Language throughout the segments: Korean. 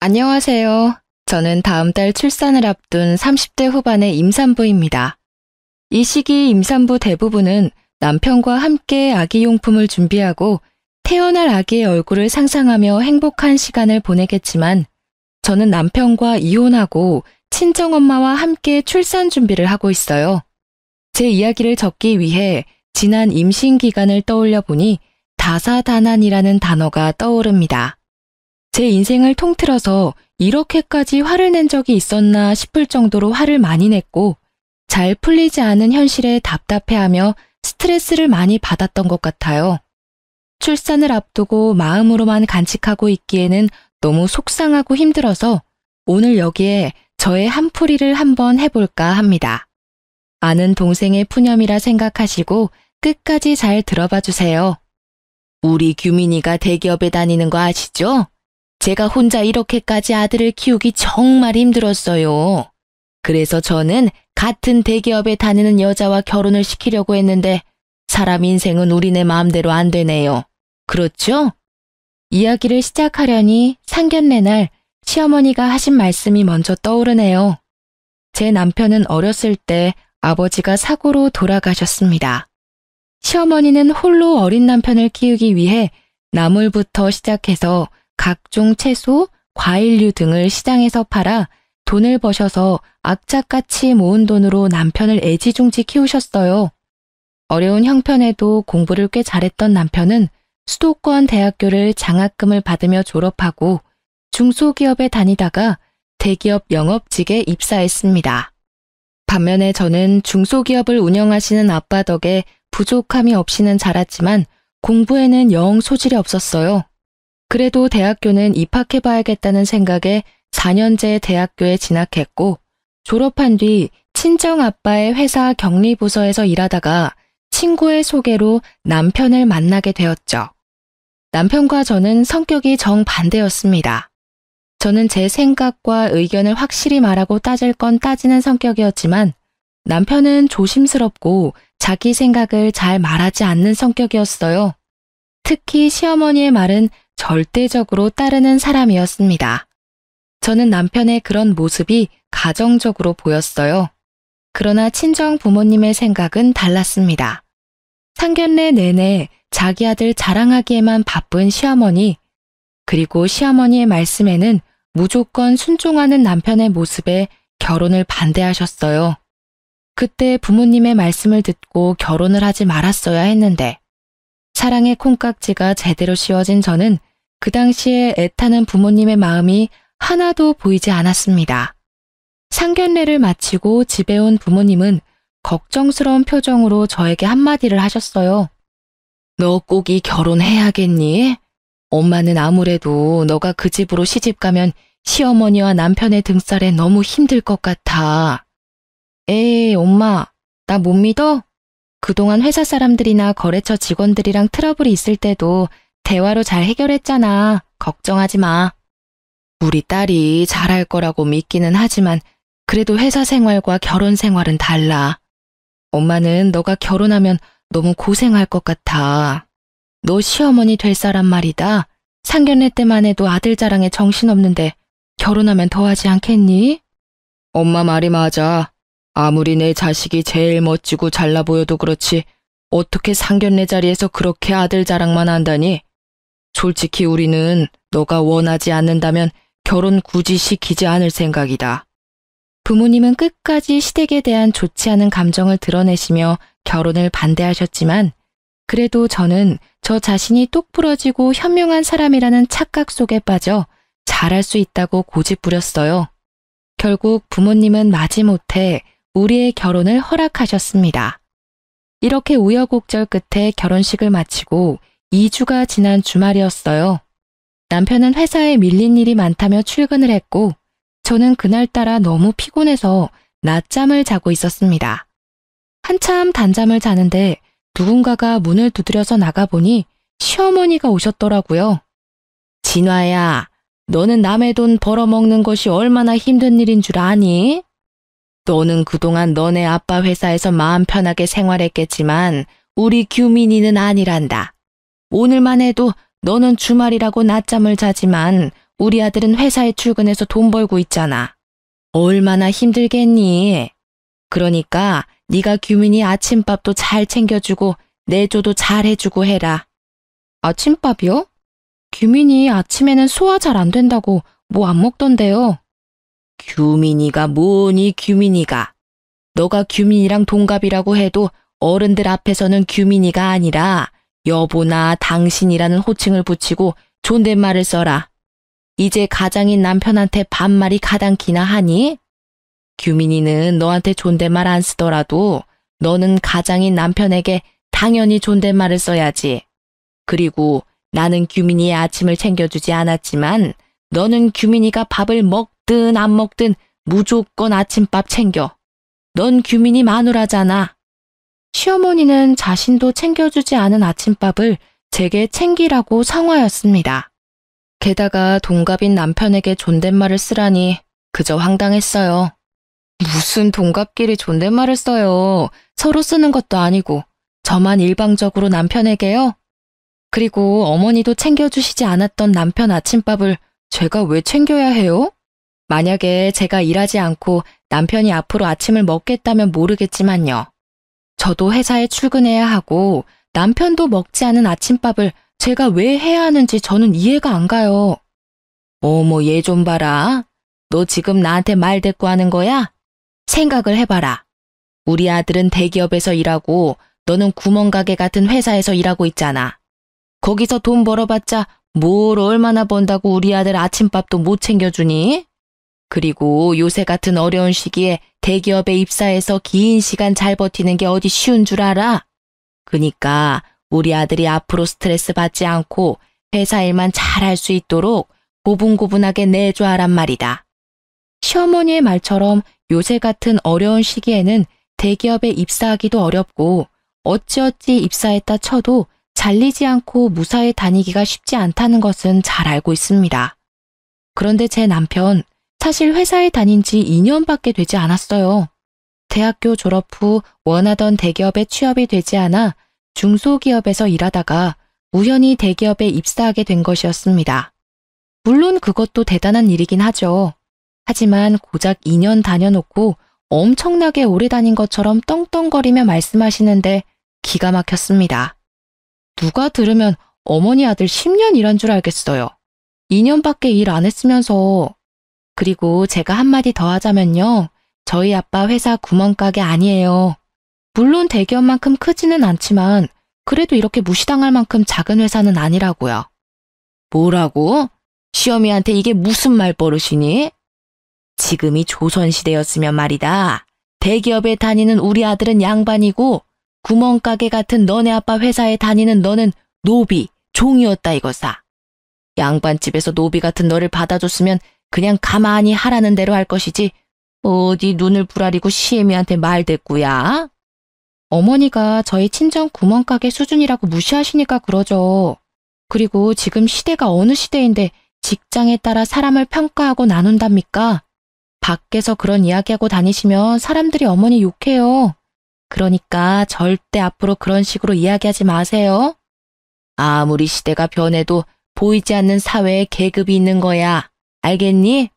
안녕하세요. 저는 다음 달 출산을 앞둔 30대 후반의 임산부입니다. 이 시기 임산부 대부분은 남편과 함께 아기용품을 준비하고 태어날 아기의 얼굴을 상상하며 행복한 시간을 보내겠지만 저는 남편과 이혼하고 친정엄마와 함께 출산 준비를 하고 있어요. 제 이야기를 적기 위해 지난 임신 기간을 떠올려 보니 다사다난이라는 단어가 떠오릅니다. 제 인생을 통틀어서 이렇게까지 화를 낸 적이 있었나 싶을 정도로 화를 많이 냈고 잘 풀리지 않은 현실에 답답해하며 스트레스를 많이 받았던 것 같아요. 출산을 앞두고 마음으로만 간직하고 있기에는 너무 속상하고 힘들어서 오늘 여기에 저의 한풀이를 한번 해볼까 합니다. 아는 동생의 푸념이라 생각하시고 끝까지 잘 들어봐 주세요. 우리 규민이가 대기업에 다니는 거 아시죠? 제가 혼자 이렇게까지 아들을 키우기 정말 힘들었어요. 그래서 저는 같은 대기업에 다니는 여자와 결혼을 시키려고 했는데 사람 인생은 우리네 마음대로 안 되네요. 그렇죠? 이야기를 시작하려니 상견례 날 시어머니가 하신 말씀이 먼저 떠오르네요. 제 남편은 어렸을 때 아버지가 사고로 돌아가셨습니다. 시어머니는 홀로 어린 남편을 키우기 위해 나물부터 시작해서 각종 채소, 과일류 등을 시장에서 팔아 돈을 버셔서 악착같이 모은 돈으로 남편을 애지중지 키우셨어요. 어려운 형편에도 공부를 꽤 잘했던 남편은 수도권 대학교를 장학금을 받으며 졸업하고 중소기업에 다니다가 대기업 영업직에 입사했습니다. 반면에 저는 중소기업을 운영하시는 아빠 덕에 부족함이 없이는 자랐지만 공부에는 영 소질이 없었어요. 그래도 대학교는 입학해봐야겠다는 생각에 4년제 대학교에 진학했고 졸업한 뒤 친정아빠의 회사 격리부서에서 일하다가 친구의 소개로 남편을 만나게 되었죠. 남편과 저는 성격이 정반대였습니다. 저는 제 생각과 의견을 확실히 말하고 따질 건 따지는 성격이었지만 남편은 조심스럽고 자기 생각을 잘 말하지 않는 성격이었어요. 특히 시어머니의 말은 절대적으로 따르는 사람이었습니다. 저는 남편의 그런 모습이 가정적으로 보였어요. 그러나 친정 부모님의 생각은 달랐습니다. 상견례 내내 자기 아들 자랑하기에만 바쁜 시어머니, 그리고 시어머니의 말씀에는 무조건 순종하는 남편의 모습에 결혼을 반대하셨어요. 그때 부모님의 말씀을 듣고 결혼을 하지 말았어야 했는데 사랑의 콩깍지가 제대로 씌워진 저는 그 당시에 애타는 부모님의 마음이 하나도 보이지 않았습니다. 상견례를 마치고 집에 온 부모님은 걱정스러운 표정으로 저에게 한마디를 하셨어요. 너 꼭 이 결혼해야겠니? 엄마는 아무래도 너가 그 집으로 시집 가면 시어머니와 남편의 등살에 너무 힘들 것 같아. 에이, 엄마, 나 못 믿어? 그동안 회사 사람들이나 거래처 직원들이랑 트러블이 있을 때도 대화로 잘 해결했잖아. 걱정하지 마. 우리 딸이 잘할 거라고 믿기는 하지만 그래도 회사 생활과 결혼 생활은 달라. 엄마는 너가 결혼하면 너무 고생할 것 같아. 너 시어머니 될 사람 말이다. 상견례 때만 해도 아들 자랑에 정신없는데 결혼하면 더하지 않겠니? 엄마 말이 맞아. 아무리 내 자식이 제일 멋지고 잘나 보여도 그렇지 어떻게 상견례 자리에서 그렇게 아들 자랑만 한다니? 솔직히 우리는 너가 원하지 않는다면 결혼 굳이 시키지 않을 생각이다. 부모님은 끝까지 시댁에 대한 좋지 않은 감정을 드러내시며 결혼을 반대하셨지만 그래도 저는 저 자신이 똑부러지고 현명한 사람이라는 착각 속에 빠져 잘할 수 있다고 고집부렸어요. 결국 부모님은 마지못해 우리의 결혼을 허락하셨습니다. 이렇게 우여곡절 끝에 결혼식을 마치고 2주가 지난 주말이었어요. 남편은 회사에 밀린 일이 많다며 출근을 했고 저는 그날따라 너무 피곤해서 낮잠을 자고 있었습니다. 한참 단잠을 자는데 누군가가 문을 두드려서 나가보니 시어머니가 오셨더라고요. 진화야, 너는 남의 돈 벌어먹는 것이 얼마나 힘든 일인 줄 아니? 너는 그동안 너네 아빠 회사에서 마음 편하게 생활했겠지만 우리 규민이는 아니란다. 오늘만 해도 너는 주말이라고 낮잠을 자지만 우리 아들은 회사에 출근해서 돈 벌고 있잖아. 얼마나 힘들겠니? 그러니까 네가 규민이 아침밥도 잘 챙겨주고 내조도 잘 해주고 해라. 아침밥이요? 규민이 아침에는 소화 잘 안 된다고 뭐 안 먹던데요. 규민이가 뭐니 규민이가. 너가 규민이랑 동갑이라고 해도 어른들 앞에서는 규민이가 아니라 여보나 당신이라는 호칭을 붙이고 존댓말을 써라. 이제 가장인 남편한테 반말이 가당키나 하니? 규민이는 너한테 존댓말 안 쓰더라도 너는 가장인 남편에게 당연히 존댓말을 써야지. 그리고 나는 규민이의 아침을 챙겨주지 않았지만 너는 규민이가 밥을 먹든 안 먹든 무조건 아침밥 챙겨. 넌 규민이 마누라잖아. 시어머니는 자신도 챙겨주지 않은 아침밥을 제게 챙기라고 상화였습니다. 게다가 동갑인 남편에게 존댓말을 쓰라니 그저 황당했어요. 무슨 동갑끼리 존댓말을 써요. 서로 쓰는 것도 아니고 저만 일방적으로 남편에게요? 그리고 어머니도 챙겨주시지 않았던 남편 아침밥을 제가 왜 챙겨야 해요? 만약에 제가 일하지 않고 남편이 앞으로 아침을 먹겠다면 모르겠지만요. 저도 회사에 출근해야 하고 남편도 먹지 않은 아침밥을 제가 왜 해야 하는지 저는 이해가 안 가요. 어머, 얘 좀 봐라. 너 지금 나한테 말 대꾸하는 거야? 생각을 해봐라. 우리 아들은 대기업에서 일하고 너는 구멍가게 같은 회사에서 일하고 있잖아. 거기서 돈 벌어봤자 뭘 얼마나 번다고 우리 아들 아침밥도 못 챙겨주니? 그리고 요새 같은 어려운 시기에 대기업에 입사해서 긴 시간 잘 버티는 게 어디 쉬운 줄 알아? 그니까 우리 아들이 앞으로 스트레스 받지 않고 회사 일만 잘 할 수 있도록 고분고분하게 내줘야란 말이다. 시어머니의 말처럼 요새 같은 어려운 시기에는 대기업에 입사하기도 어렵고 어찌어찌 입사했다 쳐도 잘리지 않고 무사히 다니기가 쉽지 않다는 것은 잘 알고 있습니다. 그런데 제 남편 사실 회사에 다닌 지 2년밖에 되지 않았어요. 대학교 졸업 후 원하던 대기업에 취업이 되지 않아 중소기업에서 일하다가 우연히 대기업에 입사하게 된 것이었습니다. 물론 그것도 대단한 일이긴 하죠. 하지만 고작 2년 다녀놓고 엄청나게 오래 다닌 것처럼 떵떵거리며 말씀하시는데 기가 막혔습니다. 누가 들으면 어머니 아들 10년 일한 줄 알겠어요. 2년밖에 일 안 했으면서. 그리고 제가 한마디 더 하자면요. 저희 아빠 회사 구멍가게 아니에요. 물론 대기업만큼 크지는 않지만 그래도 이렇게 무시당할 만큼 작은 회사는 아니라고요. 뭐라고? 시어미한테 이게 무슨 말버릇이니? 지금이 조선시대였으면 말이다. 대기업에 다니는 우리 아들은 양반이고 구멍가게 같은 너네 아빠 회사에 다니는 너는 노비, 종이었다 이거사. 양반집에서 노비 같은 너를 받아줬으면 그냥 가만히 하라는 대로 할 것이지 어디 눈을 부라리고 시애미한테 말대꾸야? 어머니가 저희 친정 구멍가게 수준이라고 무시하시니까 그러죠. 그리고 지금 시대가 어느 시대인데 직장에 따라 사람을 평가하고 나눈답니까? 밖에서 그런 이야기하고 다니시면 사람들이 어머니 욕해요. 그러니까 절대 앞으로 그런 식으로 이야기하지 마세요. 아무리 시대가 변해도 보이지 않는 사회에 계급이 있는 거야. 알겠니?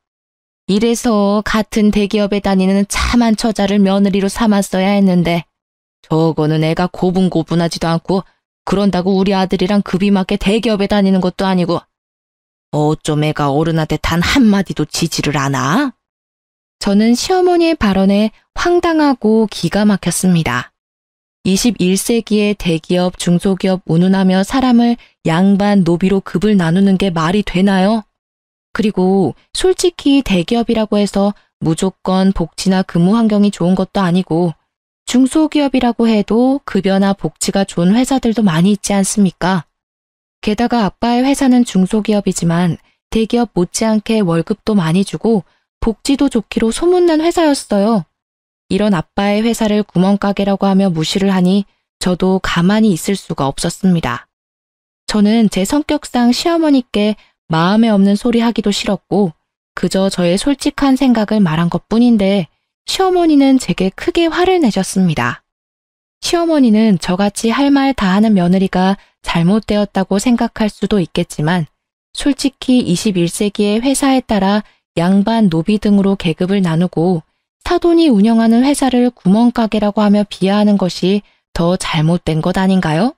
이래서 같은 대기업에 다니는 참한 처자를 며느리로 삼았어야 했는데 저거는 애가 고분고분하지도 않고 그런다고 우리 아들이랑 급이 맞게 대기업에 다니는 것도 아니고 어쩜 애가 어른한테 단 한마디도 지지를 않아? 저는 시어머니의 발언에 황당하고 기가 막혔습니다. 21세기의 대기업, 중소기업 운운하며 사람을 양반, 노비로 급을 나누는 게 말이 되나요? 그리고 솔직히 대기업이라고 해서 무조건 복지나 근무 환경이 좋은 것도 아니고 중소기업이라고 해도 급여나 복지가 좋은 회사들도 많이 있지 않습니까? 게다가 아빠의 회사는 중소기업이지만 대기업 못지않게 월급도 많이 주고 복지도 좋기로 소문난 회사였어요. 이런 아빠의 회사를 구멍가게라고 하며 무시를 하니 저도 가만히 있을 수가 없었습니다. 저는 제 성격상 시어머니께 마음에 없는 소리 하기도 싫었고 그저 저의 솔직한 생각을 말한 것뿐인데 시어머니는 제게 크게 화를 내셨습니다. 시어머니는 저같이 할 말 다 하는 며느리가 잘못되었다고 생각할 수도 있겠지만 솔직히 21세기의 회사에 따라 양반, 노비 등으로 계급을 나누고 사돈이 운영하는 회사를 구멍가게라고 하며 비하하는 것이 더 잘못된 것 아닌가요?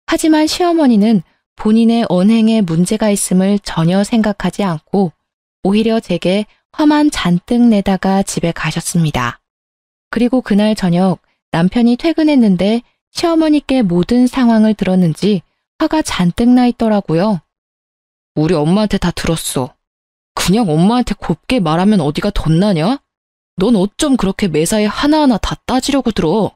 하지만 시어머니는 본인의 언행에 문제가 있음을 전혀 생각하지 않고 오히려 제게 화만 잔뜩 내다가 집에 가셨습니다. 그리고 그날 저녁 남편이 퇴근했는데 시어머니께 모든 상황을 들었는지 화가 잔뜩 나 있더라고요. 우리 엄마한테 다 들었어. 그냥 엄마한테 곱게 말하면 어디가 덧나냐? 넌 어쩜 그렇게 매사에 하나하나 다 따지려고 들어?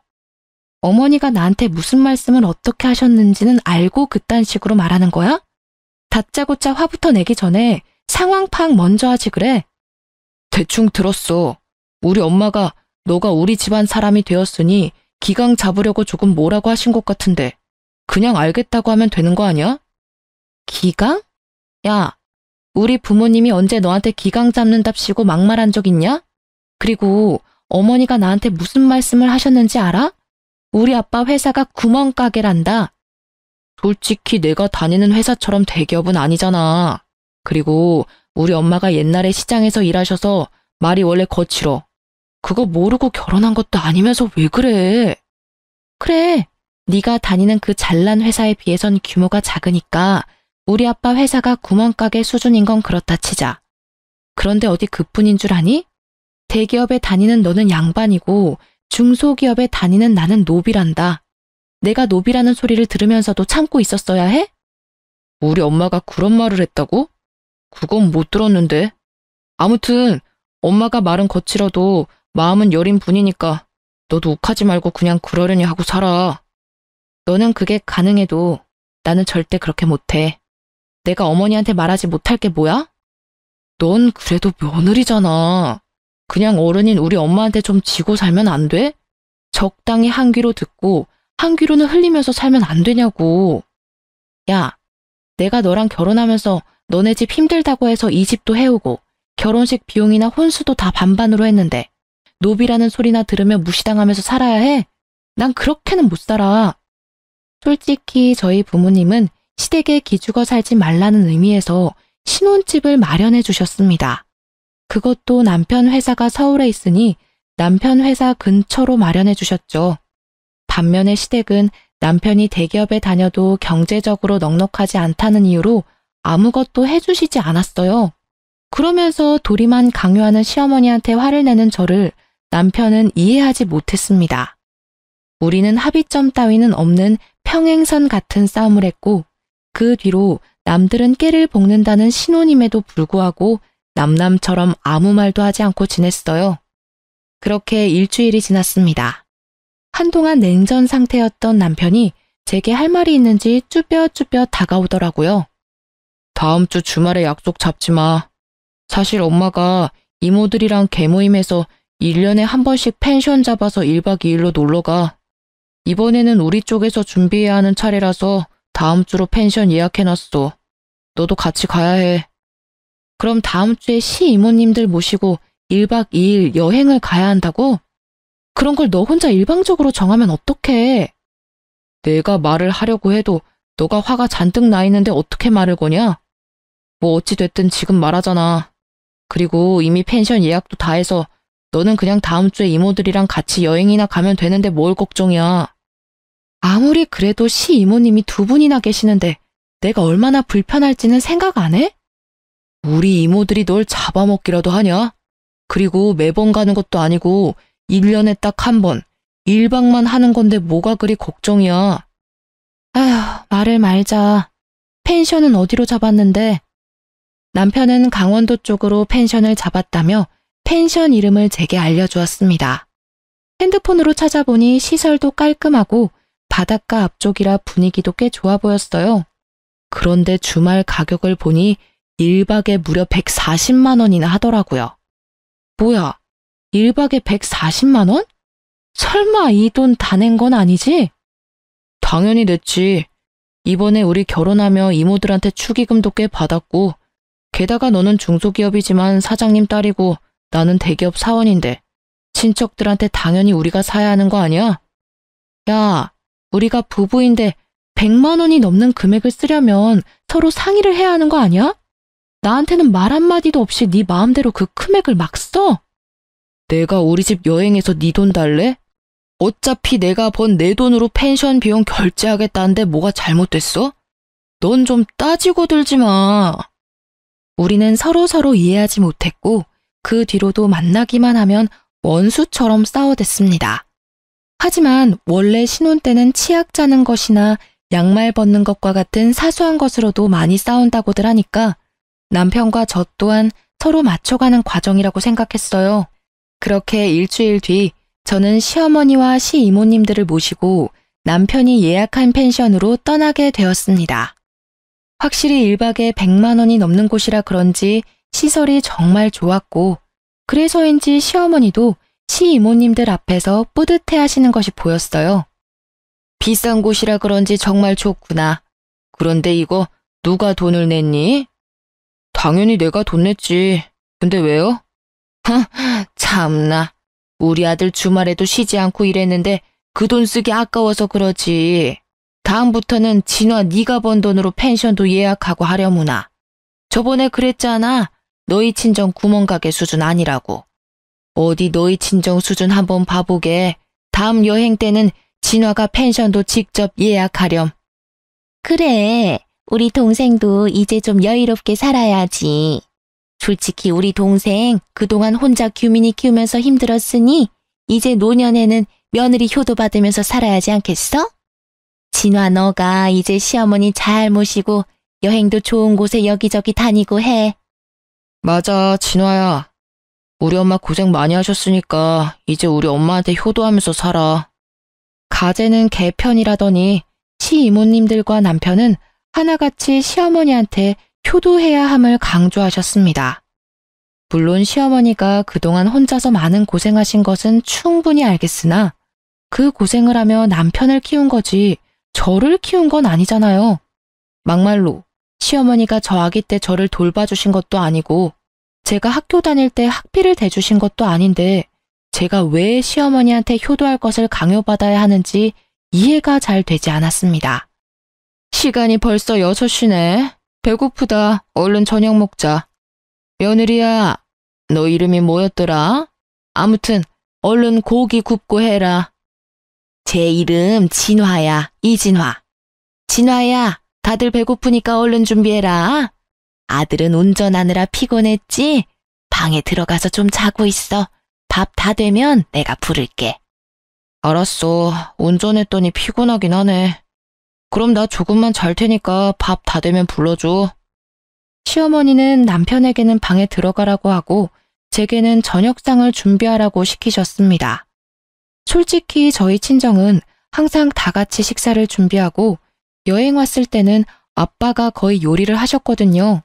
어머니가 나한테 무슨 말씀을 어떻게 하셨는지는 알고 그딴 식으로 말하는 거야? 다짜고짜 화부터 내기 전에 상황 파악 먼저 하지 그래? 대충 들었어. 우리 엄마가 너가 우리 집안 사람이 되었으니 기강 잡으려고 조금 뭐라고 하신 것 같은데 그냥 알겠다고 하면 되는 거 아니야? 기강? 야, 우리 부모님이 언제 너한테 기강 잡는답시고 막말한 적 있냐? 그리고 어머니가 나한테 무슨 말씀을 하셨는지 알아? 우리 아빠 회사가 구멍가게란다. 솔직히 내가 다니는 회사처럼 대기업은 아니잖아. 그리고 우리 엄마가 옛날에 시장에서 일하셔서 말이 원래 거칠어. 그거 모르고 결혼한 것도 아니면서 왜 그래? 그래, 네가 다니는 그 잘난 회사에 비해선 규모가 작으니까 우리 아빠 회사가 구멍가게 수준인 건 그렇다 치자. 그런데 어디 그뿐인 줄 아니? 대기업에 다니는 너는 양반이고 중소기업에 다니는 나는 노비란다. 내가 노비라는 소리를 들으면서도 참고 있었어야 해? 우리 엄마가 그런 말을 했다고? 그건 못 들었는데. 아무튼 엄마가 말은 거칠어도 마음은 여린 분이니까 너도 욱하지 말고 그냥 그러려니 하고 살아. 너는 그게 가능해도 나는 절대 그렇게 못해. 내가 어머니한테 말하지 못할 게 뭐야? 넌 그래도 며느리잖아. 그냥 어른인 우리 엄마한테 좀 지고 살면 안 돼? 적당히 한 귀로 듣고 한 귀로는 흘리면서 살면 안 되냐고. 야, 내가 너랑 결혼하면서 너네 집 힘들다고 해서 이 집도 해오고 결혼식 비용이나 혼수도 다 반반으로 했는데 노비라는 소리나 들으며 무시당하면서 살아야 해? 난 그렇게는 못 살아. 솔직히 저희 부모님은 시댁에 기죽어 살지 말라는 의미에서 신혼집을 마련해 주셨습니다. 그것도 남편 회사가 서울에 있으니 남편 회사 근처로 마련해 주셨죠. 반면에 시댁은 남편이 대기업에 다녀도 경제적으로 넉넉하지 않다는 이유로 아무것도 해주시지 않았어요. 그러면서 도리만 강요하는 시어머니한테 화를 내는 저를 남편은 이해하지 못했습니다. 우리는 합의점 따위는 없는 평행선 같은 싸움을 했고 그 뒤로 남들은 깨를 볶는다는 신혼임에도 불구하고 남남처럼 아무 말도 하지 않고 지냈어요. 그렇게 일주일이 지났습니다. 한동안 냉전 상태였던 남편이 제게 할 말이 있는지 쭈뼛쭈뼛 다가오더라고요. 다음 주 주말에 약속 잡지 마. 사실 엄마가 이모들이랑 개모임에서 1년에 한 번씩 펜션 잡아서 1박 2일로 놀러가. 이번에는 우리 쪽에서 준비해야 하는 차례라서 다음 주로 펜션 예약해놨어. 너도 같이 가야 해. 그럼 다음 주에 시이모님들 모시고 1박 2일 여행을 가야 한다고? 그런 걸 너 혼자 일방적으로 정하면 어떡해? 내가 말을 하려고 해도 너가 화가 잔뜩 나 있는데 어떻게 말을 거냐? 뭐 어찌됐든 지금 말하잖아. 그리고 이미 펜션 예약도 다 해서 너는 그냥 다음 주에 이모들이랑 같이 여행이나 가면 되는데 뭘 걱정이야. 아무리 그래도 시이모님이 두 분이나 계시는데 내가 얼마나 불편할지는 생각 안 해? 우리 이모들이 널 잡아먹기라도 하냐? 그리고 매번 가는 것도 아니고 1년에 딱 한 번, 1박만 하는 건데 뭐가 그리 걱정이야. 아휴, 말을 말자. 펜션은 어디로 잡았는데? 남편은 강원도 쪽으로 펜션을 잡았다며 펜션 이름을 제게 알려주었습니다. 핸드폰으로 찾아보니 시설도 깔끔하고 바닷가 앞쪽이라 분위기도 꽤 좋아 보였어요. 그런데 주말 가격을 보니 1박에 무려 140만 원이나 하더라고요. 뭐야, 1박에 140만 원? 설마 이 돈 다 낸 건 아니지? 당연히 냈지. 이번에 우리 결혼하며 이모들한테 축의금도 꽤 받았고 게다가 너는 중소기업이지만 사장님 딸이고 나는 대기업 사원인데 친척들한테 당연히 우리가 사야 하는 거 아니야? 야, 우리가 부부인데 100만 원이 넘는 금액을 쓰려면 서로 상의를 해야 하는 거 아니야? 나한테는 말 한마디도 없이 네 마음대로 그 금액을 막 써. 내가 우리 집 여행해서 네 돈 달래? 어차피 내가 번 내 돈으로 펜션 비용 결제하겠다는데 뭐가 잘못됐어? 넌 좀 따지고 들지 마. 우리는 서로서로 이해하지 못했고 그 뒤로도 만나기만 하면 원수처럼 싸워댔습니다. 하지만 원래 신혼 때는 치약 짜는 것이나 양말 벗는 것과 같은 사소한 것으로도 많이 싸운다고들 하니까 남편과 저 또한 서로 맞춰가는 과정이라고 생각했어요. 그렇게 일주일 뒤 저는 시어머니와 시이모님들을 모시고 남편이 예약한 펜션으로 떠나게 되었습니다. 확실히 1박에 100만 원이 넘는 곳이라 그런지 시설이 정말 좋았고 그래서인지 시어머니도 시이모님들 앞에서 뿌듯해 하시는 것이 보였어요. 비싼 곳이라 그런지 정말 좋구나. 그런데 이거 누가 돈을 냈니? 당연히 내가 돈 냈지. 근데 왜요? 참나. 우리 아들 주말에도 쉬지 않고 일했는데 그 돈 쓰기 아까워서 그러지. 다음부터는 진화 네가 번 돈으로 펜션도 예약하고 하려무나. 저번에 그랬잖아. 너희 친정 구멍가게 수준 아니라고. 어디 너희 친정 수준 한번 봐보게. 다음 여행 때는 진화가 펜션도 직접 예약하렴. 그래, 우리 동생도 이제 좀 여유롭게 살아야지. 솔직히 우리 동생 그동안 혼자 규민이 키우면서 힘들었으니 이제 노년에는 며느리 효도 받으면서 살아야지 않겠어? 진화 너가 이제 시어머니 잘 모시고 여행도 좋은 곳에 여기저기 다니고 해. 맞아, 진화야. 우리 엄마 고생 많이 하셨으니까 이제 우리 엄마한테 효도하면서 살아. 가재는 개편이라더니 시이모님들과 남편은 하나같이 시어머니한테 효도해야 함을 강조하셨습니다. 물론 시어머니가 그동안 혼자서 많은 고생하신 것은 충분히 알겠으나 그 고생을 하며 남편을 키운 거지 저를 키운 건 아니잖아요. 막말로 시어머니가 저 아기 때 저를 돌봐주신 것도 아니고 제가 학교 다닐 때 학비를 대주신 것도 아닌데 제가 왜 시어머니한테 효도할 것을 강요받아야 하는지 이해가 잘 되지 않았습니다. 시간이 벌써 6시네. 배고프다. 얼른 저녁 먹자. 며느리야, 너 이름이 뭐였더라? 아무튼 얼른 고기 굽고 해라. 제 이름 진화야, 이진화. 진화야, 다들 배고프니까 얼른 준비해라. 아들은 운전하느라 피곤했지? 방에 들어가서 좀 자고 있어. 밥 다 되면 내가 부를게. 알았어. 운전했더니 피곤하긴 하네. 그럼 나 조금만 잘 테니까 밥 다 되면 불러줘. 시어머니는 남편에게는 방에 들어가라고 하고 제게는 저녁상을 준비하라고 시키셨습니다. 솔직히 저희 친정은 항상 다 같이 식사를 준비하고 여행 왔을 때는 아빠가 거의 요리를 하셨거든요.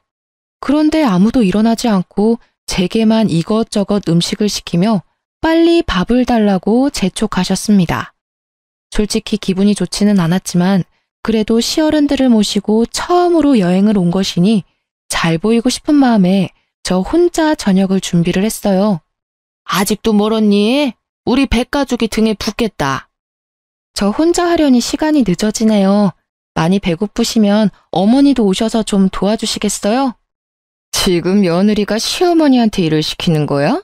그런데 아무도 일어나지 않고 제게만 이것저것 음식을 시키며 빨리 밥을 달라고 재촉하셨습니다. 솔직히 기분이 좋지는 않았지만 그래도 시어른들을 모시고 처음으로 여행을 온 것이니 잘 보이고 싶은 마음에 저 혼자 저녁을 준비를 했어요. 아직도 멀었니? 우리 백가죽이 등에 붙겠다. 저 혼자 하려니 시간이 늦어지네요. 많이 배고프시면 어머니도 오셔서 좀 도와주시겠어요? 지금 며느리가 시어머니한테 일을 시키는 거야?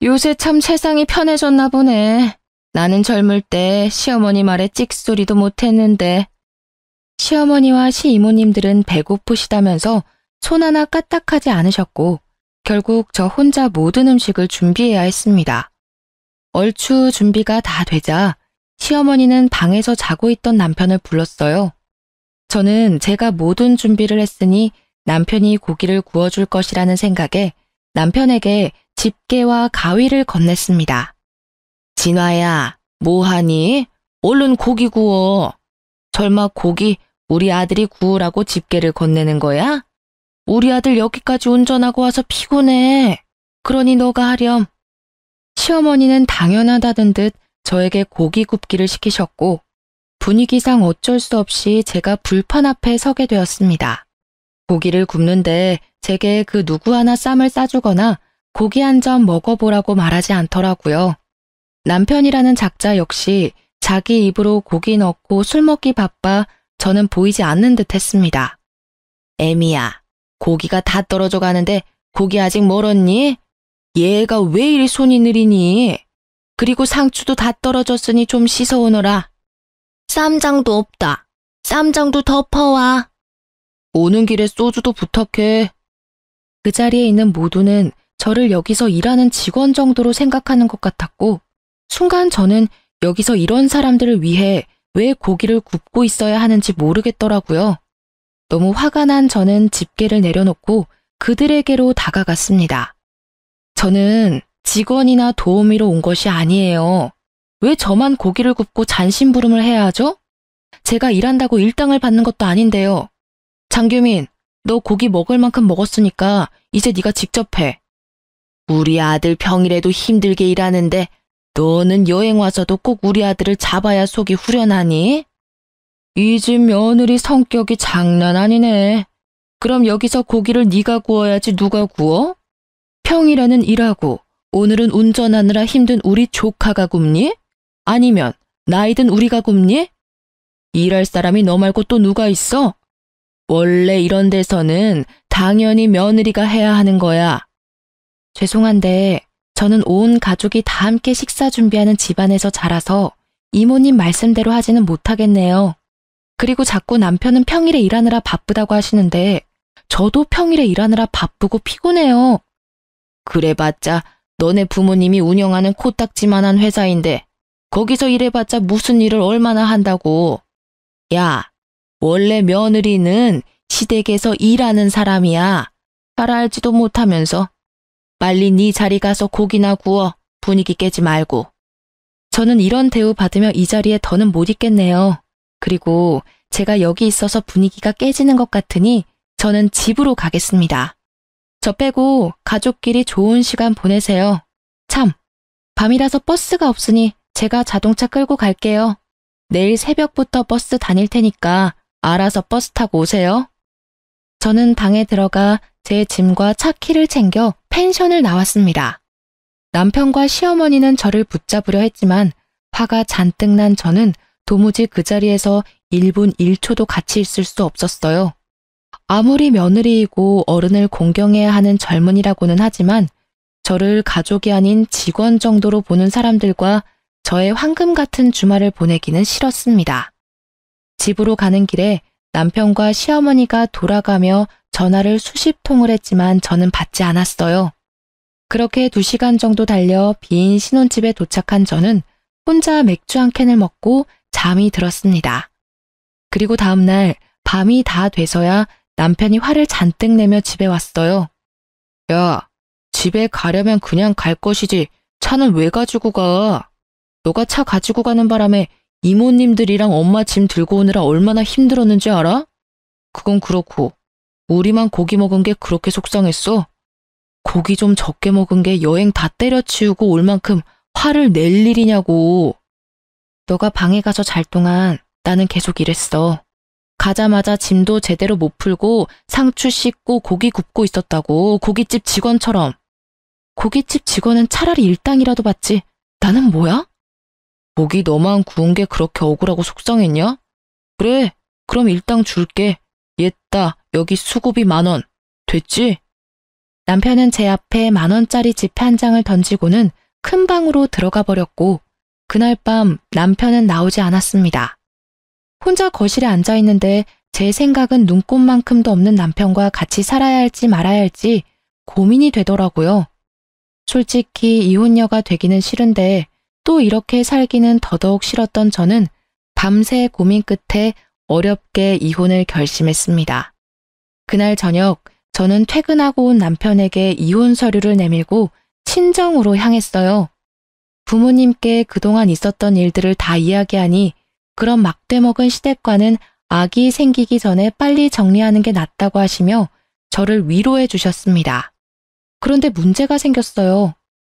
요새 참 세상이 편해졌나 보네. 나는 젊을 때 시어머니 말에 찍소리도 못했는데. 시어머니와 시이모님들은 배고프시다면서 손 하나 까딱하지 않으셨고 결국 저 혼자 모든 음식을 준비해야 했습니다. 얼추 준비가 다 되자 시어머니는 방에서 자고 있던 남편을 불렀어요. 저는 제가 모든 준비를 했으니 남편이 고기를 구워줄 것이라는 생각에 남편에게 집게와 가위를 건넸습니다. 진화야, 뭐하니? 얼른 고기 구워. 설마 고기 우리 아들이 구우라고 집게를 건네는 거야? 우리 아들 여기까지 운전하고 와서 피곤해. 그러니 너가 하렴. 시어머니는 당연하다는 듯 저에게 고기 굽기를 시키셨고 분위기상 어쩔 수 없이 제가 불판 앞에 서게 되었습니다. 고기를 굽는데 제게 그 누구 하나 쌈을 싸주거나 고기 한 점 먹어보라고 말하지 않더라고요. 남편이라는 작자 역시 자기 입으로 고기 넣고 술 먹기 바빠 저는 보이지 않는 듯 했습니다. 애미야, 고기가 다 떨어져 가는데 고기 아직 멀었니? 얘가 왜 이리 손이 느리니? 그리고 상추도 다 떨어졌으니 좀 씻어오너라. 쌈장도 없다. 쌈장도 덮어와. 오는 길에 소주도 부탁해. 그 자리에 있는 모두는 저를 여기서 일하는 직원 정도로 생각하는 것 같았고, 순간 저는 여기서 이런 사람들을 위해 왜 고기를 굽고 있어야 하는지 모르겠더라고요. 너무 화가 난 저는 집게를 내려놓고 그들에게로 다가갔습니다. 저는 직원이나 도우미로 온 것이 아니에요. 왜 저만 고기를 굽고 잔심부름을 해야 하죠? 제가 일한다고 일당을 받는 것도 아닌데요. 장규민, 너 고기 먹을 만큼 먹었으니까 이제 네가 직접 해. 우리 아들 평일에도 힘들게 일하는데 너는 여행 와서도 꼭 우리 아들을 잡아야 속이 후련하니? 이 집 며느리 성격이 장난 아니네. 그럼 여기서 고기를 네가 구워야지 누가 구워? 평일에는 일하고 오늘은 운전하느라 힘든 우리 조카가 굽니? 아니면 나이든 우리가 굽니? 일할 사람이 너 말고 또 누가 있어? 원래 이런 데서는 당연히 며느리가 해야 하는 거야. 죄송한데 저는 온 가족이 다 함께 식사 준비하는 집안에서 자라서 이모님 말씀대로 하지는 못하겠네요. 그리고 자꾸 남편은 평일에 일하느라 바쁘다고 하시는데 저도 평일에 일하느라 바쁘고 피곤해요. 그래봤자 너네 부모님이 운영하는 코딱지만한 회사인데 거기서 일해봤자 무슨 일을 얼마나 한다고. 야, 원래 며느리는 시댁에서 일하는 사람이야. 잘 알지도 못하면서. 빨리 네 자리 가서 고기나 구워. 분위기 깨지 말고. 저는 이런 대우 받으며 이 자리에 더는 못 있겠네요. 그리고 제가 여기 있어서 분위기가 깨지는 것 같으니 저는 집으로 가겠습니다. 저 빼고 가족끼리 좋은 시간 보내세요. 참, 밤이라서 버스가 없으니 제가 자동차 끌고 갈게요. 내일 새벽부터 버스 다닐 테니까 알아서 버스 타고 오세요. 저는 방에 들어가 제 짐과 차 키를 챙겨 펜션을 나왔습니다. 남편과 시어머니는 저를 붙잡으려 했지만 화가 잔뜩 난 저는 도무지 그 자리에서 1분 1초도 같이 있을 수 없었어요. 아무리 며느리이고 어른을 공경해야 하는 젊은이라고는 하지만 저를 가족이 아닌 직원 정도로 보는 사람들과 저의 황금 같은 주말을 보내기는 싫었습니다. 집으로 가는 길에 남편과 시어머니가 돌아가며 전화를 수십 통을 했지만 저는 받지 않았어요. 그렇게 2시간 정도 달려 빈 신혼집에 도착한 저는 혼자 맥주 한 캔을 먹고 잠이 들었습니다. 그리고 다음날 밤이 다 돼서야 남편이 화를 잔뜩 내며 집에 왔어요. 야, 집에 가려면 그냥 갈 것이지 차는 왜 가지고 가? 너가 차 가지고 가는 바람에 이모님들이랑 엄마 짐 들고 오느라 얼마나 힘들었는지 알아? 그건 그렇고 우리만 고기 먹은 게 그렇게 속상했어? 고기 좀 적게 먹은 게 여행 다 때려치우고 올 만큼 화를 낼 일이냐고. 너가 방에 가서 잘 동안 나는 계속 일했어. 가자마자 짐도 제대로 못 풀고 상추 씻고 고기 굽고 있었다고. 고깃집 직원처럼. 고깃집 직원은 차라리 일당이라도 받지. 나는 뭐야? 고기 너만 구운 게 그렇게 억울하고 속상했냐? 그래, 그럼 일당 줄게. 옛다, 여기 수고비 10,000원. 됐지? 남편은 제 앞에 10,000원짜리 지폐 한 장을 던지고는 큰 방으로 들어가 버렸고 그날 밤 남편은 나오지 않았습니다. 혼자 거실에 앉아 있는데 제 생각은 눈꼽만큼도 없는 남편과 같이 살아야 할지 말아야 할지 고민이 되더라고요. 솔직히 이혼녀가 되기는 싫은데 또 이렇게 살기는 더더욱 싫었던 저는 밤새 고민 끝에 어렵게 이혼을 결심했습니다. 그날 저녁 저는 퇴근하고 온 남편에게 이혼 서류를 내밀고 친정으로 향했어요. 부모님께 그동안 있었던 일들을 다 이야기하니 그런 막대먹은 시댁과는 아기 생기기 전에 빨리 정리하는 게 낫다고 하시며 저를 위로해 주셨습니다. 그런데 문제가 생겼어요.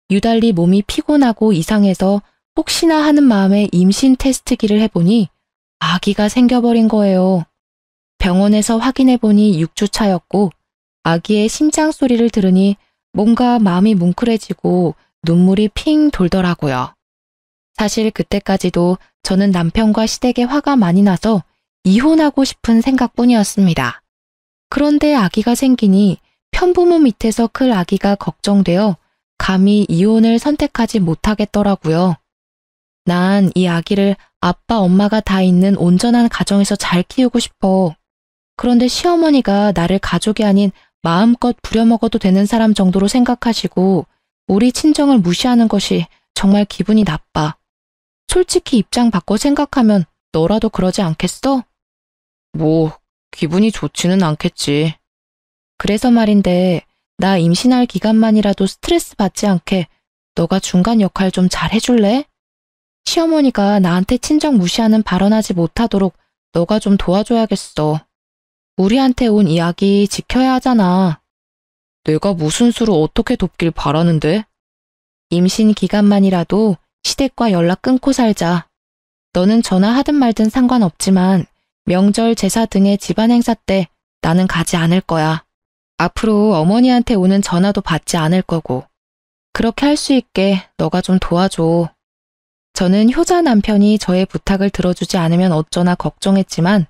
유달리 몸이 피곤하고 이상해서 혹시나 하는 마음에 임신 테스트기를 해보니 아기가 생겨버린 거예요. 병원에서 확인해보니 6주 차였고 아기의 심장 소리를 들으니 뭔가 마음이 뭉클해지고 눈물이 핑 돌더라고요. 사실 그때까지도 저는 남편과 시댁에 화가 많이 나서 이혼하고 싶은 생각뿐이었습니다. 그런데 아기가 생기니 편부모 밑에서 클 아기가 걱정되어 감히 이혼을 선택하지 못하겠더라고요. 난 이 아기를 아빠, 엄마가 다 있는 온전한 가정에서 잘 키우고 싶어. 그런데 시어머니가 나를 가족이 아닌 마음껏 부려먹어도 되는 사람 정도로 생각하시고 우리 친정을 무시하는 것이 정말 기분이 나빠. 솔직히 입장 바꿔 생각하면 너라도 그러지 않겠어? 뭐, 기분이 좋지는 않겠지. 그래서 말인데 나 임신할 기간만이라도 스트레스 받지 않게 너가 중간 역할 좀 잘 해줄래? 시어머니가 나한테 친정 무시하는 발언하지 못하도록 너가 좀 도와줘야겠어. 우리한테 온 이 아기 지켜야 하잖아. 내가 무슨 수로 어떻게 돕길 바라는데? 임신 기간만이라도 시댁과 연락 끊고 살자. 너는 전화하든 말든 상관없지만 명절, 제사 등의 집안 행사 때 나는 가지 않을 거야. 앞으로 어머니한테 오는 전화도 받지 않을 거고. 그렇게 할 수 있게 너가 좀 도와줘. 저는 효자 남편이 저의 부탁을 들어주지 않으면 어쩌나 걱정했지만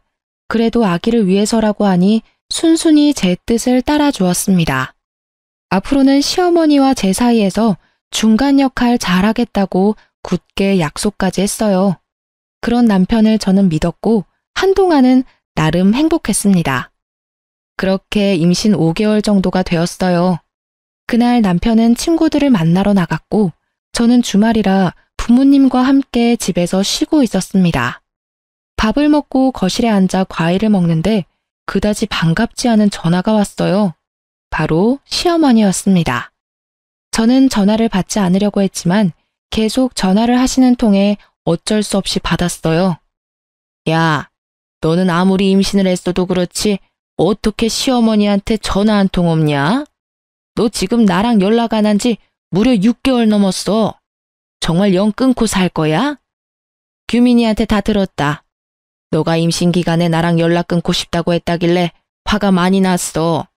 그래도 아기를 위해서라고 하니 순순히 제 뜻을 따라 주었습니다. 앞으로는 시어머니와 제 사이에서 중간 역할 잘하겠다고 굳게 약속까지 했어요. 그런 남편을 저는 믿었고 한동안은 나름 행복했습니다. 그렇게 임신 5개월 정도가 되었어요. 그날 남편은 친구들을 만나러 나갔고 저는 주말이라 부모님과 함께 집에서 쉬고 있었습니다. 밥을 먹고 거실에 앉아 과일을 먹는데 그다지 반갑지 않은 전화가 왔어요. 바로 시어머니였습니다. 저는 전화를 받지 않으려고 했지만 계속 전화를 하시는 통에 어쩔 수 없이 받았어요. 야, 너는 아무리 임신을 했어도 그렇지 어떻게 시어머니한테 전화 한 통 없냐? 너 지금 나랑 연락 안 한 지 무려 6개월 넘었어. 정말 영 끊고 살 거야? 규민이한테 다 들었다. 너가 임신 기간에 나랑 연락 끊고 싶다고 했다길래 화가 많이 났어.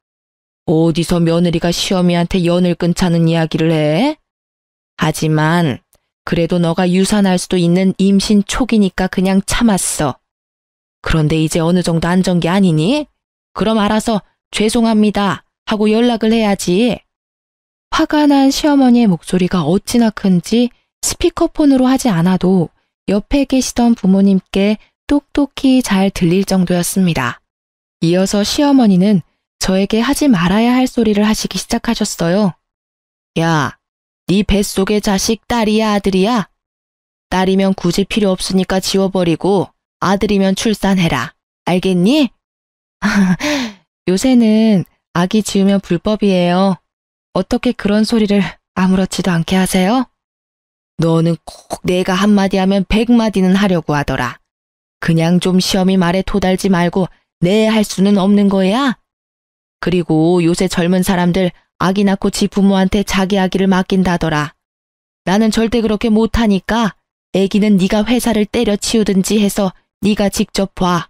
어디서 며느리가 시어미한테 연을 끊자는 이야기를 해? 하지만 그래도 너가 유산할 수도 있는 임신 초기니까 그냥 참았어. 그런데 이제 어느 정도 안전 게 아니니? 그럼 알아서 죄송합니다 하고 연락을 해야지. 화가 난 시어머니의 목소리가 어찌나 큰지 스피커폰으로 하지 않아도 옆에 계시던 부모님께 똑똑히 잘 들릴 정도였습니다. 이어서 시어머니는 저에게 하지 말아야 할 소리를 하시기 시작하셨어요. 야, 네 뱃속의 자식 딸이야 아들이야? 딸이면 굳이 필요 없으니까 지워버리고 아들이면 출산해라. 알겠니? 요새는 아기 지우면 불법이에요. 어떻게 그런 소리를 아무렇지도 않게 하세요? 너는 꼭 내가 한마디 하면 100마디는 하려고 하더라. 그냥 좀 시험이 말에 토달지 말고 네 할 수는 없는 거야? 그리고 요새 젊은 사람들 아기 낳고 지 부모한테 자기 아기를 맡긴다더라. 나는 절대 그렇게 못하니까 애기는 네가 회사를 때려치우든지 해서 네가 직접 봐.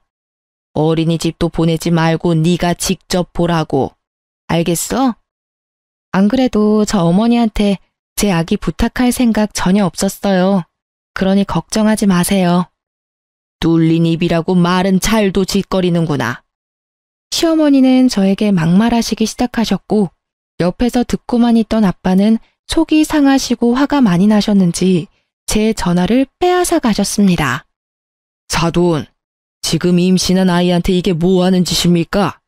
어린이집도 보내지 말고 네가 직접 보라고. 알겠어? 안 그래도 저 어머니한테 제 아기 부탁할 생각 전혀 없었어요. 그러니 걱정하지 마세요. 뚫린 입이라고 말은 잘도 짓거리는구나. 시어머니는 저에게 막말하시기 시작하셨고 옆에서 듣고만 있던 아빠는 속이 상하시고 화가 많이 나셨는지 제 전화를 빼앗아 가셨습니다. 사돈, 지금 임신한 아이한테 이게 뭐 하는 짓입니까?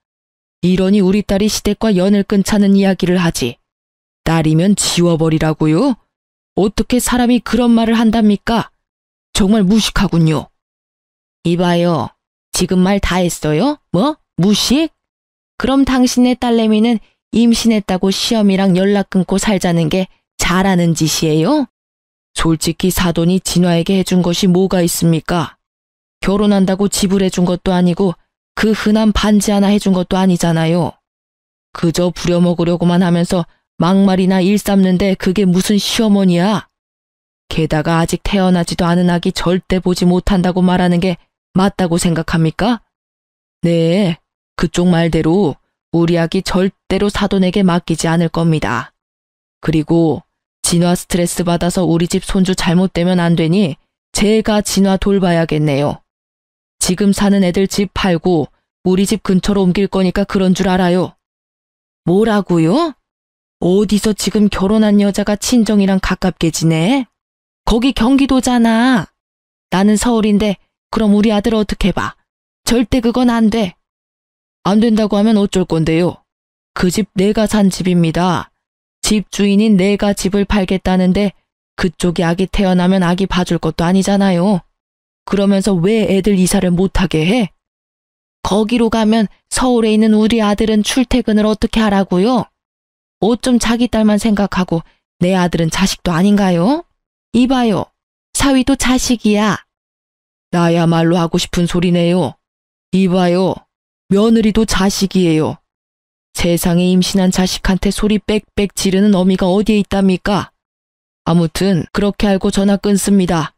이러니 우리 딸이 시댁과 연을 끊자는 이야기를 하지. 딸이면 지워버리라고요? 어떻게 사람이 그런 말을 한답니까? 정말 무식하군요. 이봐요. 지금 말 다 했어요? 뭐? 무식? 그럼 당신네 딸내미는 임신했다고 시어미랑 연락 끊고 살자는 게 잘하는 짓이에요? 솔직히 사돈이 진화에게 해준 것이 뭐가 있습니까? 결혼한다고 집을 해준 것도 아니고 그 흔한 반지 하나 해준 것도 아니잖아요. 그저 부려먹으려고만 하면서 막말이나 일삼는데 그게 무슨 시어머니야? 게다가 아직 태어나지도 않은 아기 절대 보지 못한다고 말하는 게 맞다고 생각합니까? 네, 그쪽 말대로 우리 아기 절대로 사돈에게 맡기지 않을 겁니다. 그리고 진화 스트레스 받아서 우리 집 손주 잘못되면 안 되니 제가 진화 돌봐야겠네요. 지금 사는 애들 집 팔고 우리 집 근처로 옮길 거니까 그런 줄 알아요. 뭐라고요? 어디서 지금 결혼한 여자가 친정이랑 가깝게 지내? 거기 경기도잖아. 나는 서울인데 그럼 우리 아들 어떻게 봐? 절대 그건 안 돼. 안 된다고 하면 어쩔 건데요? 그 집 내가 산 집입니다. 집 주인인 내가 집을 팔겠다는데 그쪽이 아기 태어나면 아기 봐줄 것도 아니잖아요. 그러면서 왜 애들 이사를 못하게 해? 거기로 가면 서울에 있는 우리 아들은 출퇴근을 어떻게 하라고요? 어쩜 자기 딸만 생각하고 내 아들은 자식도 아닌가요? 이봐요. 사위도 자식이야. 나야말로 하고 싶은 소리네요. 이봐요. 며느리도 자식이에요. 세상에 임신한 자식한테 소리 빽빽 지르는 어미가 어디에 있답니까? 아무튼 그렇게 알고 전화 끊습니다.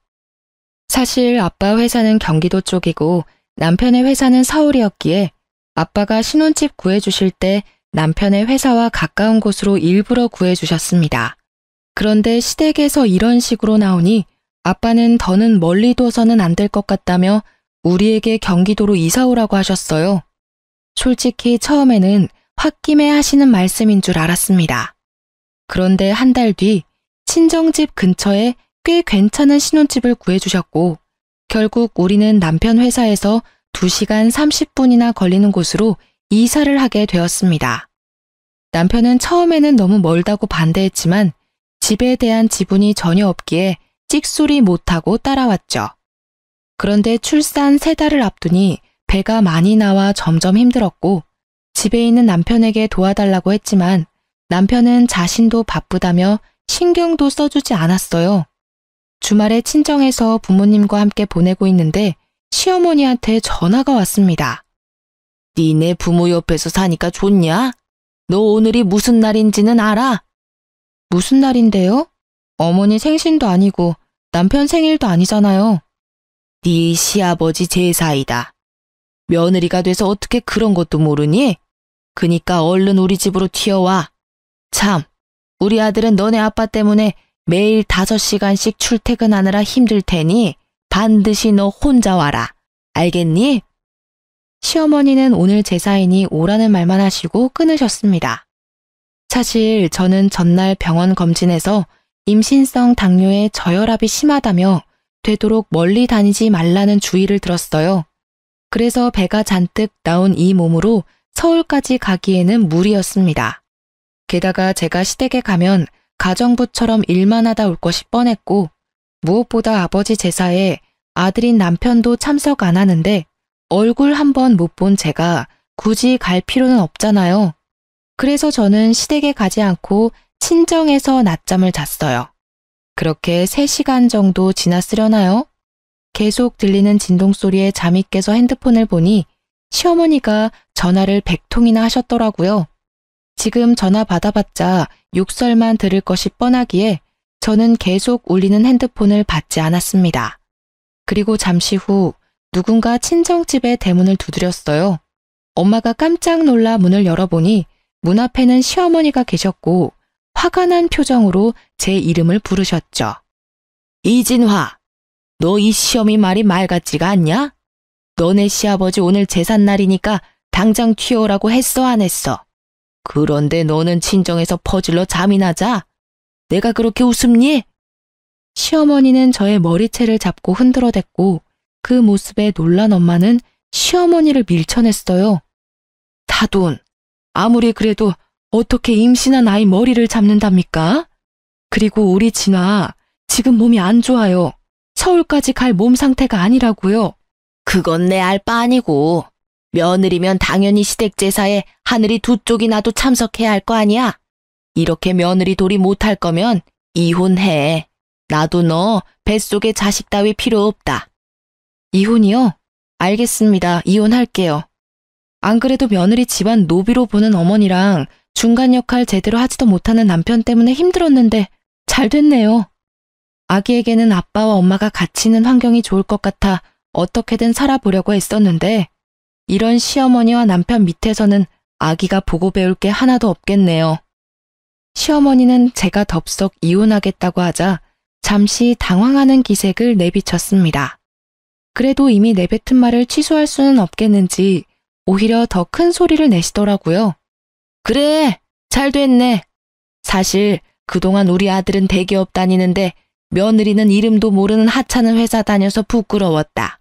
사실 아빠 회사는 경기도 쪽이고 남편의 회사는 서울이었기에 아빠가 신혼집 구해주실 때 남편의 회사와 가까운 곳으로 일부러 구해주셨습니다. 그런데 시댁에서 이런 식으로 나오니 아빠는 더는 멀리 둬서는 안 될 것 같다며 우리에게 경기도로 이사 오라고 하셨어요. 솔직히 처음에는 홧김에 하시는 말씀인 줄 알았습니다. 그런데 한 달 뒤 친정집 근처에 꽤 괜찮은 신혼집을 구해주셨고 결국 우리는 남편 회사에서 2시간 30분이나 걸리는 곳으로 이사를 하게 되었습니다. 남편은 처음에는 너무 멀다고 반대했지만 집에 대한 지분이 전혀 없기에 찍소리 못하고 따라왔죠. 그런데 출산 3달을 앞두니 배가 많이 나와 점점 힘들었고 집에 있는 남편에게 도와달라고 했지만 남편은 자신도 바쁘다며 신경도 써주지 않았어요. 주말에 친정에서 부모님과 함께 보내고 있는데 시어머니한테 전화가 왔습니다. 니네 부모 옆에서 사니까 좋냐? 너 오늘이 무슨 날인지는 알아? 무슨 날인데요? 어머니 생신도 아니고 남편 생일도 아니잖아요. 네 시아버지 제사이다. 며느리가 돼서 어떻게 그런 것도 모르니? 그니까 얼른 우리 집으로 튀어와. 참, 우리 아들은 너네 아빠 때문에 매일 5시간씩 출퇴근하느라 힘들 테니 반드시 너 혼자 와라. 알겠니? 시어머니는 오늘 제사이니 오라는 말만 하시고 끊으셨습니다. 사실 저는 전날 병원 검진에서 임신성 당뇨에 저혈압이 심하다며 되도록 멀리 다니지 말라는 주의를 들었어요. 그래서 배가 잔뜩 나온 이 몸으로 서울까지 가기에는 무리였습니다. 게다가 제가 시댁에 가면 가정부처럼 일만 하다 올 것이 뻔했고 무엇보다 아버지 제사에 아들인 남편도 참석 안 하는데 얼굴 한 번 못 본 제가 굳이 갈 필요는 없잖아요. 그래서 저는 시댁에 가지 않고 친정에서 낮잠을 잤어요. 그렇게 3시간 정도 지났으려나요? 계속 들리는 진동소리에 잠이 깨서 핸드폰을 보니 시어머니가 전화를 100통이나 하셨더라고요. 지금 전화 받아봤자 욕설만 들을 것이 뻔하기에 저는 계속 울리는 핸드폰을 받지 않았습니다. 그리고 잠시 후 누군가 친정집의 대문을 두드렸어요. 엄마가 깜짝 놀라 문을 열어보니 문 앞에는 시어머니가 계셨고 화가 난 표정으로 제 이름을 부르셨죠. 이진화, 너 이 시어미 말이 말 같지가 않냐? 너네 시아버지 오늘 제삿날이니까 당장 튀어오라고 했어 안 했어? 그런데 너는 친정에서 퍼질러 잠이나 자? 내가 그렇게 웃음니? 시어머니는 저의 머리채를 잡고 흔들어댔고 그 모습에 놀란 엄마는 시어머니를 밀쳐냈어요. 다돈, 아무리 그래도 어떻게 임신한 아이 머리를 잡는답니까? 그리고 우리 진아, 지금 몸이 안 좋아요. 서울까지 갈 몸 상태가 아니라고요. 그건 내 알 바 아니고 며느리면 당연히 시댁 제사에 하늘이 2쪽이 나도 참석해야 할 거 아니야. 이렇게 며느리 도리 못할 거면 이혼해. 나도 너 뱃속에 자식 따위 필요 없다. 이혼이요? 알겠습니다. 이혼할게요. 안 그래도 며느리 집안 노비로 보는 어머니랑 중간 역할 제대로 하지도 못하는 남편 때문에 힘들었는데 잘 됐네요. 아기에게는 아빠와 엄마가 같이 있는 환경이 좋을 것 같아 어떻게든 살아보려고 했었는데 이런 시어머니와 남편 밑에서는 아기가 보고 배울 게 하나도 없겠네요. 시어머니는 제가 덥석 이혼하겠다고 하자 잠시 당황하는 기색을 내비쳤습니다. 그래도 이미 내뱉은 말을 취소할 수는 없겠는지 오히려 더 큰 소리를 내시더라고요. 그래, 잘 됐네. 사실 그동안 우리 아들은 대기업 다니는데 며느리는 이름도 모르는 하찮은 회사 다녀서 부끄러웠다.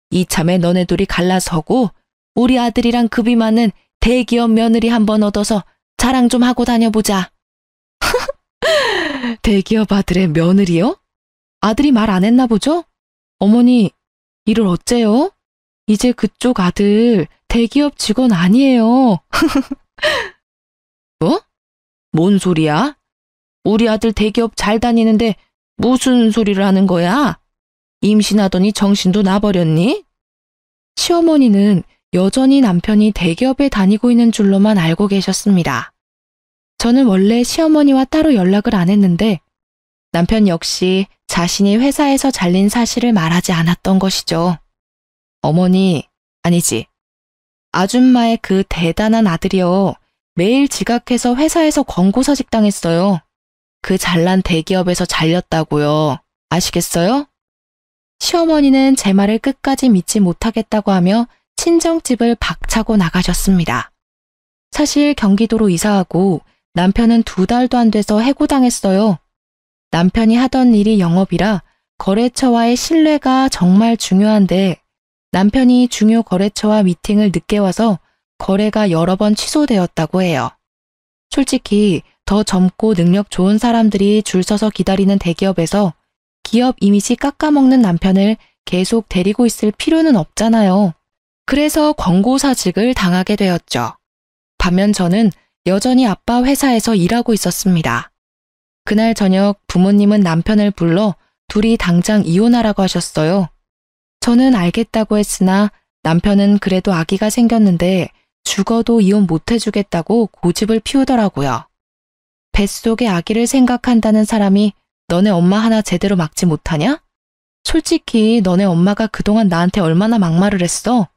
이참에 너네 둘이 갈라서고 우리 아들이랑 급이 많은 대기업 며느리 한번 얻어서 자랑 좀 하고 다녀보자. 대기업 아들의 며느리요? 아들이 말 안 했나 보죠? 어머니, 일을 어째요? 이제 그쪽 아들 대기업 직원 아니에요. 뭐? 뭔 소리야? 우리 아들 대기업 잘 다니는데 무슨 소리를 하는 거야? 임신하더니 정신도 나버렸니? 시어머니는 여전히 남편이 대기업에 다니고 있는 줄로만 알고 계셨습니다. 저는 원래 시어머니와 따로 연락을 안 했는데 남편 역시 자신이 회사에서 잘린 사실을 말하지 않았던 것이죠. 어머니, 아니지. 아줌마의 그 대단한 아들이요. 매일 지각해서 회사에서 권고사직 당했어요. 그 잘난 대기업에서 잘렸다고요. 아시겠어요? 시어머니는 제 말을 끝까지 믿지 못하겠다고 하며 친정집을 박차고 나가셨습니다. 사실 경기도로 이사하고 남편은 2달도 안 돼서 해고당했어요. 남편이 하던 일이 영업이라 거래처와의 신뢰가 정말 중요한데 남편이 중요 거래처와 미팅을 늦게 와서 거래가 여러 번 취소되었다고 해요. 솔직히 더 젊고 능력 좋은 사람들이 줄 서서 기다리는 대기업에서 기업 이미지 깎아먹는 남편을 계속 데리고 있을 필요는 없잖아요. 그래서 권고사직을 당하게 되었죠. 반면 저는 여전히 아빠 회사에서 일하고 있었습니다. 그날 저녁 부모님은 남편을 불러 둘이 당장 이혼하라고 하셨어요. 저는 알겠다고 했으나 남편은 그래도 아기가 생겼는데 죽어도 이혼 못 해주겠다고 고집을 피우더라고요. 뱃속의 아기를 생각한다는 사람이 너네 엄마 하나 제대로 막지 못하냐? 솔직히 너네 엄마가 그동안 나한테 얼마나 막말을 했어?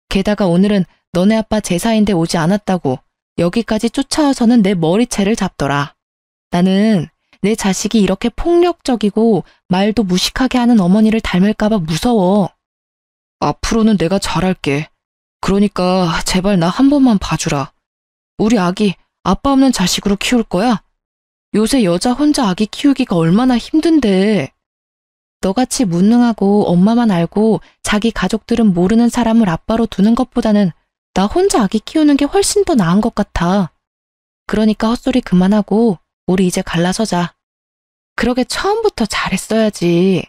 게다가 오늘은 너네 아빠 제사인데 오지 않았다고 여기까지 쫓아와서는 내 머리채를 잡더라. 나는 내 자식이 이렇게 폭력적이고 말도 무식하게 하는 어머니를 닮을까봐 무서워. 앞으로는 내가 잘할게. 그러니까 제발 나 한 번만 봐주라. 우리 아기 아빠 없는 자식으로 키울 거야? 요새 여자 혼자 아기 키우기가 얼마나 힘든데. 너같이 무능하고 엄마만 알고 자기 가족들은 모르는 사람을 아빠로 두는 것보다는 나 혼자 아기 키우는 게 훨씬 더 나은 것 같아. 그러니까 헛소리 그만하고 우리 이제 갈라서자. 그러게 처음부터 잘했어야지.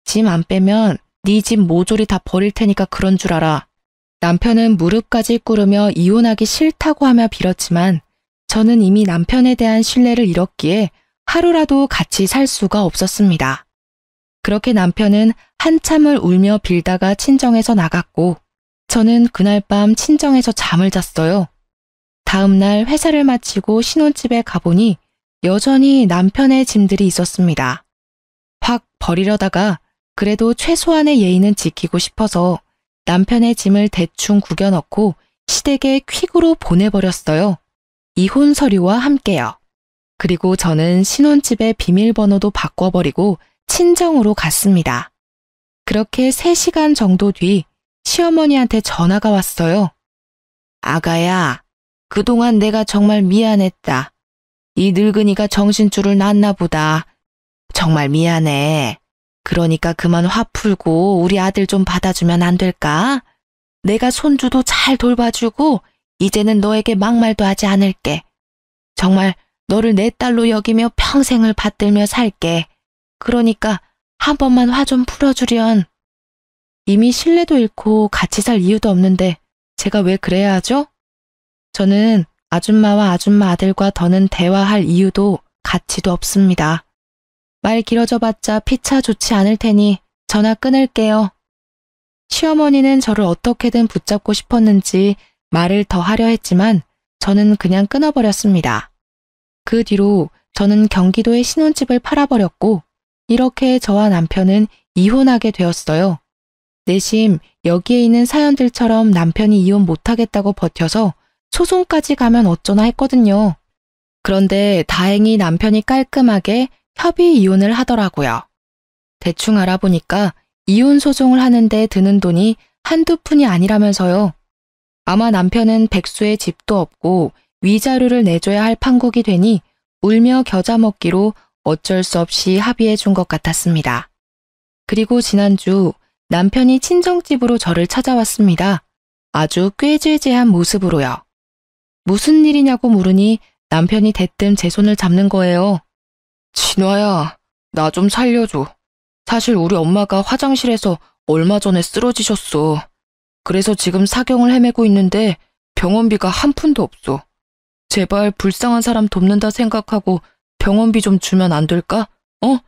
짐 안 빼면 네 집 모조리 다 버릴 테니까 그런 줄 알아. 남편은 무릎까지 꿇으며 이혼하기 싫다고 하며 빌었지만 저는 이미 남편에 대한 신뢰를 잃었기에 하루라도 같이 살 수가 없었습니다. 그렇게 남편은 한참을 울며 빌다가 친정에서 나갔고 저는 그날 밤 친정에서 잠을 잤어요. 다음 날 회사를 마치고 신혼집에 가보니 여전히 남편의 짐들이 있었습니다. 확 버리려다가 그래도 최소한의 예의는 지키고 싶어서 남편의 짐을 대충 구겨 넣고 시댁에 퀵으로 보내버렸어요. 이혼 서류와 함께요. 그리고 저는 신혼집의 비밀번호도 바꿔버리고 친정으로 갔습니다. 그렇게 3시간 정도 뒤 시어머니한테 전화가 왔어요. 아가야, 그동안 내가 정말 미안했다. 이 늙은이가 정신줄을 놨나 보다. 정말 미안해. 그러니까 그만 화 풀고 우리 아들 좀 받아주면 안 될까? 내가 손주도 잘 돌봐주고 이제는 너에게 막말도 하지 않을게. 정말 너를 내 딸로 여기며 평생을 받들며 살게. 그러니까 한 번만 화 좀 풀어주련. 이미 신뢰도 잃고 같이 살 이유도 없는데 제가 왜 그래야 하죠? 저는 아줌마와 아줌마 아들과 더는 대화할 이유도 가치도 없습니다. 말 길어져 봤자 피차 좋지 않을 테니 전화 끊을게요. 시어머니는 저를 어떻게든 붙잡고 싶었는지 말을 더 하려 했지만 저는 그냥 끊어버렸습니다. 그 뒤로 저는 경기도의 신혼집을 팔아버렸고 이렇게 저와 남편은 이혼하게 되었어요. 내심 여기에 있는 사연들처럼 남편이 이혼 못하겠다고 버텨서 소송까지 가면 어쩌나 했거든요. 그런데 다행히 남편이 깔끔하게 협의 이혼을 하더라고요. 대충 알아보니까 이혼 소송을 하는데 드는 돈이 한두 푼이 아니라면서요. 아마 남편은 백수의 집도 없고 위자료를 내줘야 할 판국이 되니 울며 겨자 먹기로 어쩔 수 없이 합의해 준 것 같았습니다. 그리고 지난주 남편이 친정집으로 저를 찾아왔습니다. 아주 꾀죄죄한 모습으로요. 무슨 일이냐고 물으니 남편이 대뜸 제 손을 잡는 거예요. 진화야, 나 좀 살려줘. 사실 우리 엄마가 화장실에서 얼마 전에 쓰러지셨어. 그래서 지금 사경을 헤매고 있는데 병원비가 한 푼도 없어. 제발 불쌍한 사람 돕는다 생각하고 병원비 좀 주면 안 될까? 어?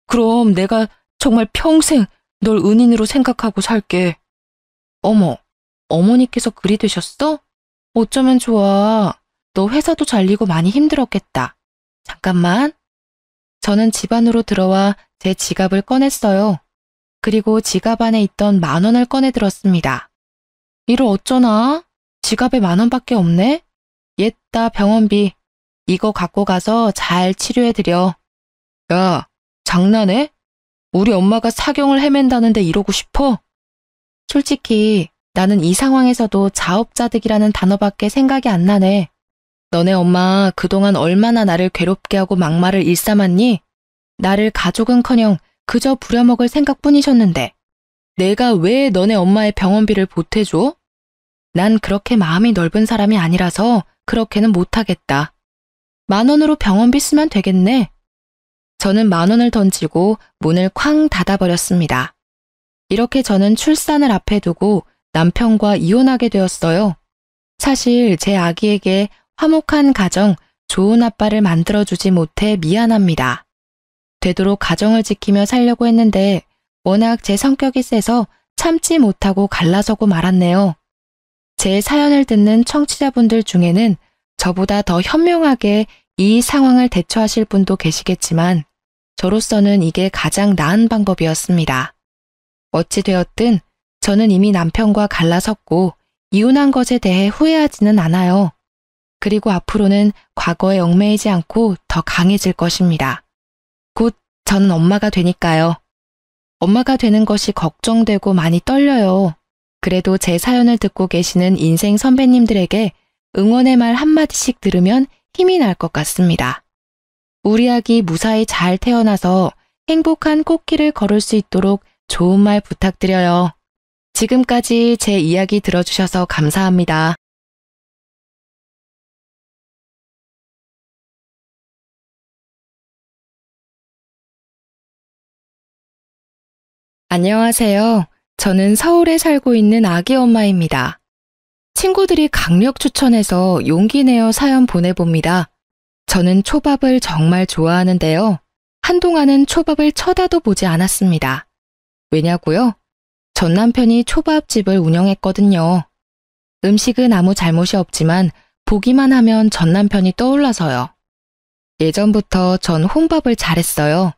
그럼 내가 정말 평생 널 은인으로 생각하고 살게. 어머, 어머니께서 그리 되셨어? 어쩌면 좋아. 너 회사도 잘리고 많이 힘들었겠다. 잠깐만. 저는 집 안으로 들어와 제 지갑을 꺼냈어요. 그리고 지갑 안에 있던 10,000원을 꺼내 들었습니다. 이를 어쩌나? 지갑에 10,000원밖에 없네? 옛다 병원비. 이거 갖고 가서 잘 치료해드려. 야, 장난해? 우리 엄마가 사경을 헤맨다는데 이러고 싶어? 솔직히 나는 이 상황에서도 자업자득이라는 단어밖에 생각이 안 나네. 너네 엄마 그동안 얼마나 나를 괴롭게 하고 막말을 일삼았니? 나를 가족은커녕 그저 부려먹을 생각뿐이셨는데 내가 왜 너네 엄마의 병원비를 보태줘? 난 그렇게 마음이 넓은 사람이 아니라서 그렇게는 못하겠다. 10,000원으로 병원비 쓰면 되겠네. 저는 10,000원을 던지고 문을 쾅 닫아버렸습니다. 이렇게 저는 출산을 앞에 두고 남편과 이혼하게 되었어요. 사실 제 아기에게 화목한 가정, 좋은 아빠를 만들어주지 못해 미안합니다. 되도록 가정을 지키며 살려고 했는데 워낙 제 성격이 세서 참지 못하고 갈라서고 말았네요. 제 사연을 듣는 청취자분들 중에는 저보다 더 현명하게 이 상황을 대처하실 분도 계시겠지만 저로서는 이게 가장 나은 방법이었습니다. 어찌되었든 저는 이미 남편과 갈라섰고 이혼한 것에 대해 후회하지는 않아요. 그리고 앞으로는 과거에 얽매이지 않고 더 강해질 것입니다. 곧 저는 엄마가 되니까요. 엄마가 되는 것이 걱정되고 많이 떨려요. 그래도 제 사연을 듣고 계시는 인생 선배님들에게 응원의 말 한마디씩 들으면 힘이 날 것 같습니다. 우리 아기 무사히 잘 태어나서 행복한 꽃길을 걸을 수 있도록 좋은 말 부탁드려요. 지금까지 제 이야기 들어주셔서 감사합니다. 안녕하세요. 저는 서울에 살고 있는 아기 엄마입니다. 친구들이 강력 추천해서 용기 내어 사연 보내봅니다. 저는 초밥을 정말 좋아하는데요. 한동안은 초밥을 쳐다도 보지 않았습니다. 왜냐고요? 전 남편이 초밥집을 운영했거든요. 음식은 아무 잘못이 없지만 보기만 하면 전 남편이 떠올라서요. 예전부터 전 혼밥을 잘했어요.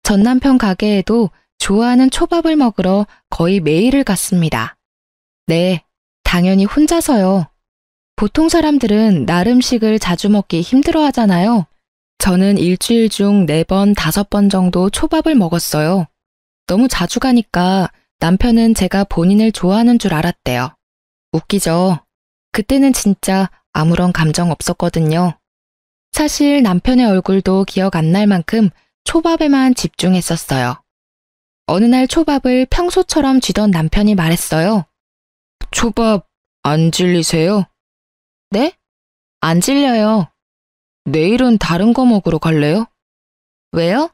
전 남편 가게에도 좋아하는 초밥을 먹으러 거의 매일을 갔습니다. 네, 당연히 혼자서요. 보통 사람들은 날 음식을 자주 먹기 힘들어 하잖아요. 저는 일주일 중 4번, 5번 정도 초밥을 먹었어요. 너무 자주 가니까 남편은 제가 본인을 좋아하는 줄 알았대요. 웃기죠? 그때는 진짜 아무런 감정 없었거든요. 사실 남편의 얼굴도 기억 안 날 만큼 초밥에만 집중했었어요. 어느 날 초밥을 평소처럼 쥐던 남편이 말했어요. 초밥 안 질리세요? 네? 안 질려요. 내일은 다른 거 먹으러 갈래요? 왜요?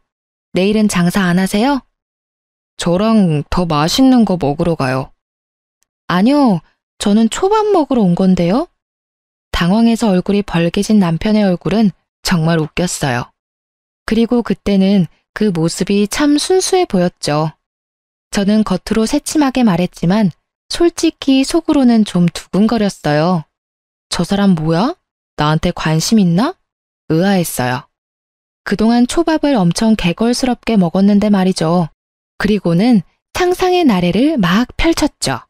내일은 장사 안 하세요? 저랑 더 맛있는 거 먹으러 가요. 아니요, 저는 초밥 먹으러 온 건데요. 당황해서 얼굴이 벌개진 남편의 얼굴은 정말 웃겼어요. 그리고 그때는 그 모습이 참 순수해 보였죠. 저는 겉으로 새침하게 말했지만 솔직히 속으로는 좀 두근거렸어요. 저 사람 뭐야? 나한테 관심 있나? 의아했어요. 그동안 초밥을 엄청 개걸스럽게 먹었는데 말이죠. 그리고는 상상의 나래를 막 펼쳤죠.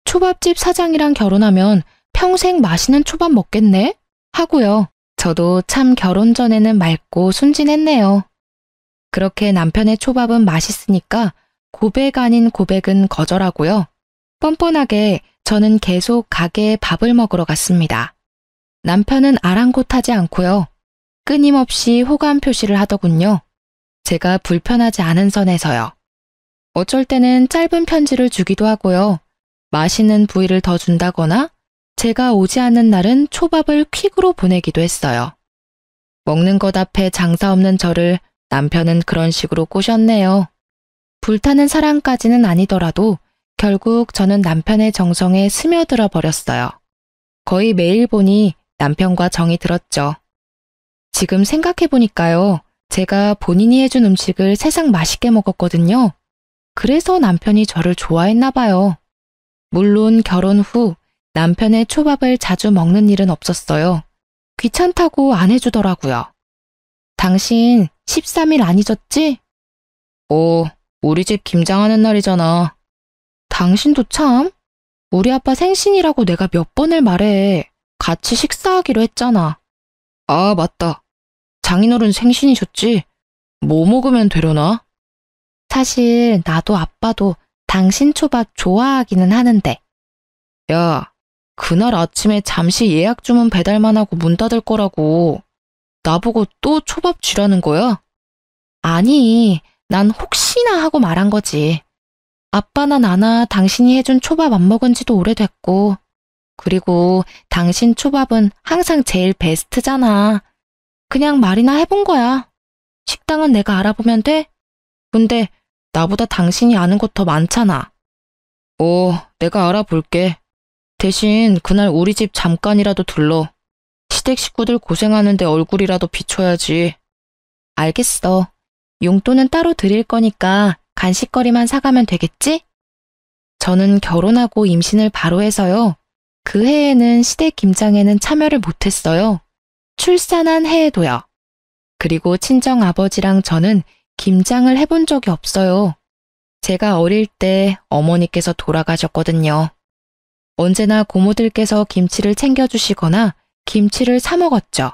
초밥집 사장이랑 결혼하면 평생 맛있는 초밥 먹겠네? 하고요. 저도 참 결혼 전에는 맑고 순진했네요. 그렇게 남편의 초밥은 맛있으니까 고백 아닌 고백은 거절하고요. 뻔뻔하게 저는 계속 가게에 밥을 먹으러 갔습니다. 남편은 아랑곳하지 않고요. 끊임없이 호감 표시를 하더군요. 제가 불편하지 않은 선에서요. 어쩔 때는 짧은 편지를 주기도 하고요. 맛있는 부위를 더 준다거나 제가 오지 않는 날은 초밥을 퀵으로 보내기도 했어요. 먹는 것 앞에 장사 없는 저를 남편은 그런 식으로 꼬셨네요. 불타는 사랑까지는 아니더라도 결국 저는 남편의 정성에 스며들어 버렸어요. 거의 매일 보니 남편과 정이 들었죠. 지금 생각해보니까요. 제가 본인이 해준 음식을 세상 맛있게 먹었거든요. 그래서 남편이 저를 좋아했나 봐요. 물론 결혼 후 남편의 초밥을 자주 먹는 일은 없었어요. 귀찮다고 안 해주더라고요. 당신 13일 안 잊었지? 우리 집 김장하는 날이잖아. 당신도 참. 우리 아빠 생신이라고 내가 몇 번을 말해. 같이 식사하기로 했잖아. 아, 맞다. 장인어른 생신이셨지? 뭐 먹으면 되려나? 사실 나도 아빠도 당신 초밥 좋아하기는 하는데. 야, 그날 아침에 잠시 예약 주문 배달만 하고 문 닫을 거라고. 나보고 또 초밥 쥐라는 거야? 아니, 난 혹시나 하고 말한 거지. 아빠나 나나 당신이 해준 초밥 안 먹은 지도 오래됐고. 그리고 당신 초밥은 항상 제일 베스트잖아. 그냥 말이나 해본 거야. 식당은 내가 알아보면 돼? 근데 나보다 당신이 아는 것 더 많잖아. 내가 알아볼게. 대신 그날 우리 집 잠깐이라도 들러. 시댁 식구들 고생하는데 얼굴이라도 비춰야지. 알겠어. 용돈은 따로 드릴 거니까 간식거리만 사가면 되겠지? 저는 결혼하고 임신을 바로 해서요. 그 해에는 시댁 김장에는 참여를 못했어요. 출산한 해에도요. 그리고 친정 아버지랑 저는 김장을 해본 적이 없어요. 제가 어릴 때 어머니께서 돌아가셨거든요. 언제나 고모들께서 김치를 챙겨주시거나 김치를 사 먹었죠.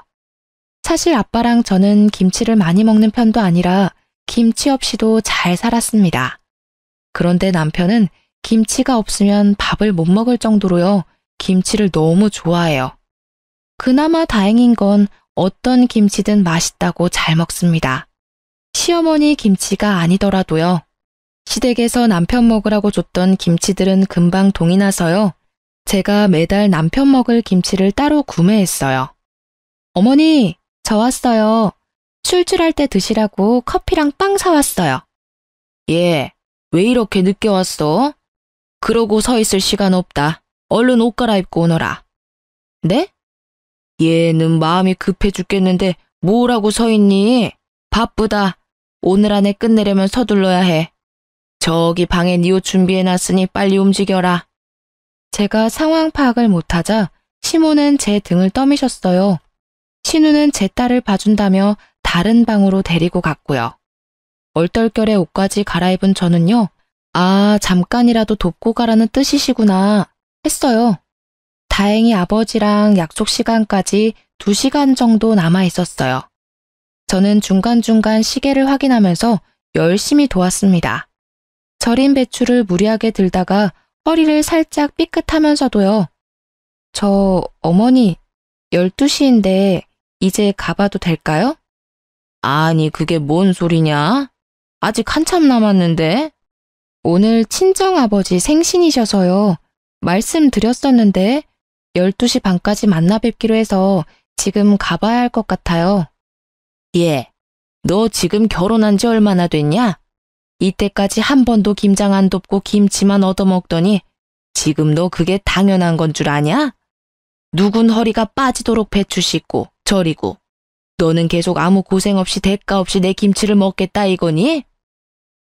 사실 아빠랑 저는 김치를 많이 먹는 편도 아니라 김치 없이도 잘 살았습니다. 그런데 남편은 김치가 없으면 밥을 못 먹을 정도로요. 김치를 너무 좋아해요. 그나마 다행인 건 어떤 김치든 맛있다고 잘 먹습니다. 시어머니 김치가 아니더라도요. 시댁에서 남편 먹으라고 줬던 김치들은 금방 동이 나서요. 제가 매달 남편 먹을 김치를 따로 구매했어요. 어머니, 저 왔어요. 출출할 때 드시라고 커피랑 빵 사왔어요. 왜 이렇게 늦게 왔어? 그러고 서 있을 시간 없다. 얼른 옷 갈아입고 오너라. 네? 얘는 마음이 급해 죽겠는데 뭐라고 서 있니? 바쁘다. 오늘 안에 끝내려면 서둘러야 해. 저기 방에 네 옷 준비해놨으니 빨리 움직여라. 제가 상황 파악을 못하자 시모는 제 등을 떠미셨어요. 신우는 제 딸을 봐준다며 다른 방으로 데리고 갔고요. 얼떨결에 옷까지 갈아입은 저는요. 아, 잠깐이라도 돕고 가라는 뜻이시구나 했어요. 다행히 아버지랑 약속 시간까지 2시간 정도 남아 있었어요. 저는 중간중간 시계를 확인하면서 열심히 도왔습니다. 절인 배추를 무리하게 들다가 허리를 살짝 삐끗하면서도요. 저 어머니 12시인데 이제 가봐도 될까요? 아니 그게 뭔 소리냐? 아직 한참 남았는데. 오늘 친정아버지 생신이셔서요. 말씀드렸었는데 12시 반까지 만나 뵙기로 해서 지금 가봐야 할 것 같아요. 너 지금 결혼한 지 얼마나 됐냐? 이때까지 한 번도 김장 안 돕고 김치만 얻어먹더니 지금 너 그게 당연한 건 줄 아냐? 누군 허리가 빠지도록 배추 씻고 절이고 너는 계속 아무 고생 없이 대가 없이 내 김치를 먹겠다 이거니?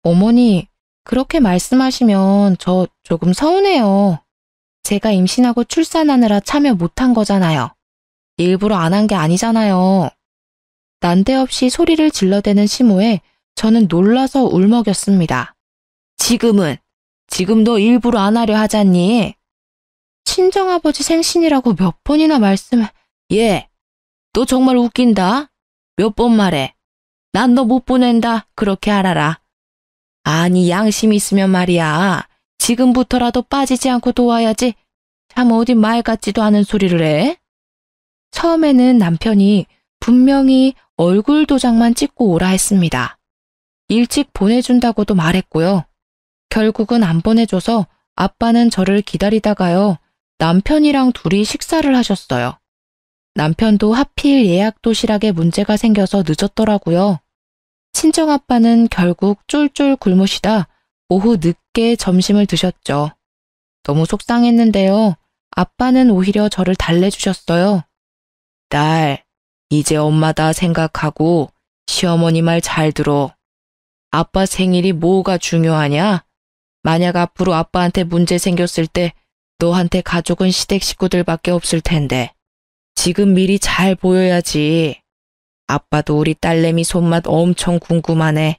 어머니, 그렇게 말씀하시면 저 조금 서운해요. 제가 임신하고 출산하느라 참여 못한 거잖아요. 일부러 안 한 게 아니잖아요. 난데없이 소리를 질러대는 시모에 저는 놀라서 울먹였습니다. 지금 너 일부러 안 하려 하잖니? 친정아버지 생신이라고 몇 번이나 말씀을... 너 정말 웃긴다. 몇 번 말해. 난 너 못 보낸다. 그렇게 알아라. 아니, 양심이 있으면 말이야. 지금부터라도 빠지지 않고 도와야지. 참 어디 말 같지도 않은 소리를 해? 처음에는 남편이 분명히 얼굴 도장만 찍고 오라 했습니다. 일찍 보내준다고도 말했고요. 결국은 안 보내줘서 아빠는 저를 기다리다가요. 남편이랑 둘이 식사를 하셨어요. 남편도 하필 예약 도시락에 문제가 생겨서 늦었더라고요. 친정아빠는 결국 쫄쫄 굶으시다 오후 늦게 점심을 드셨죠. 너무 속상했는데요. 아빠는 오히려 저를 달래주셨어요. 딸, 이제 엄마다 생각하고 시어머니 말 잘 들어. 아빠 생일이 뭐가 중요하냐? 만약 앞으로 아빠한테 문제 생겼을 때 너한테 가족은 시댁 식구들밖에 없을 텐데 지금 미리 잘 보여야지. 아빠도 우리 딸내미 손맛 엄청 궁금하네.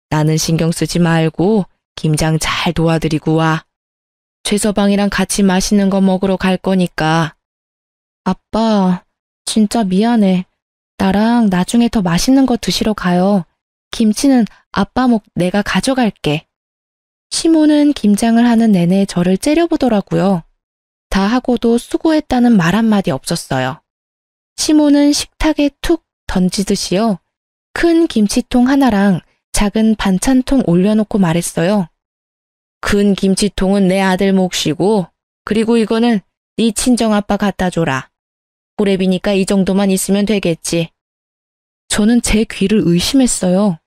나는 신경 쓰지 말고 김장 잘 도와드리고 와. 최서방이랑 같이 맛있는 거 먹으러 갈 거니까. 아빠, 진짜 미안해. 나랑 나중에 더 맛있는 거 드시러 가요. 김치는 아빠 목 내가 가져갈게. 시모는 김장을 하는 내내 저를 째려보더라고요. 다 하고도 수고했다는 말 한마디 없었어요. 시모는 식탁에 툭 던지듯이요. 큰 김치통 하나랑 작은 반찬통 올려놓고 말했어요. 큰 김치통은 내 아들 몫이고 그리고 이거는 네 친정아빠 갖다 줘라. 호랩이니까 이 정도만 있으면 되겠지. 저는 제 귀를 의심했어요.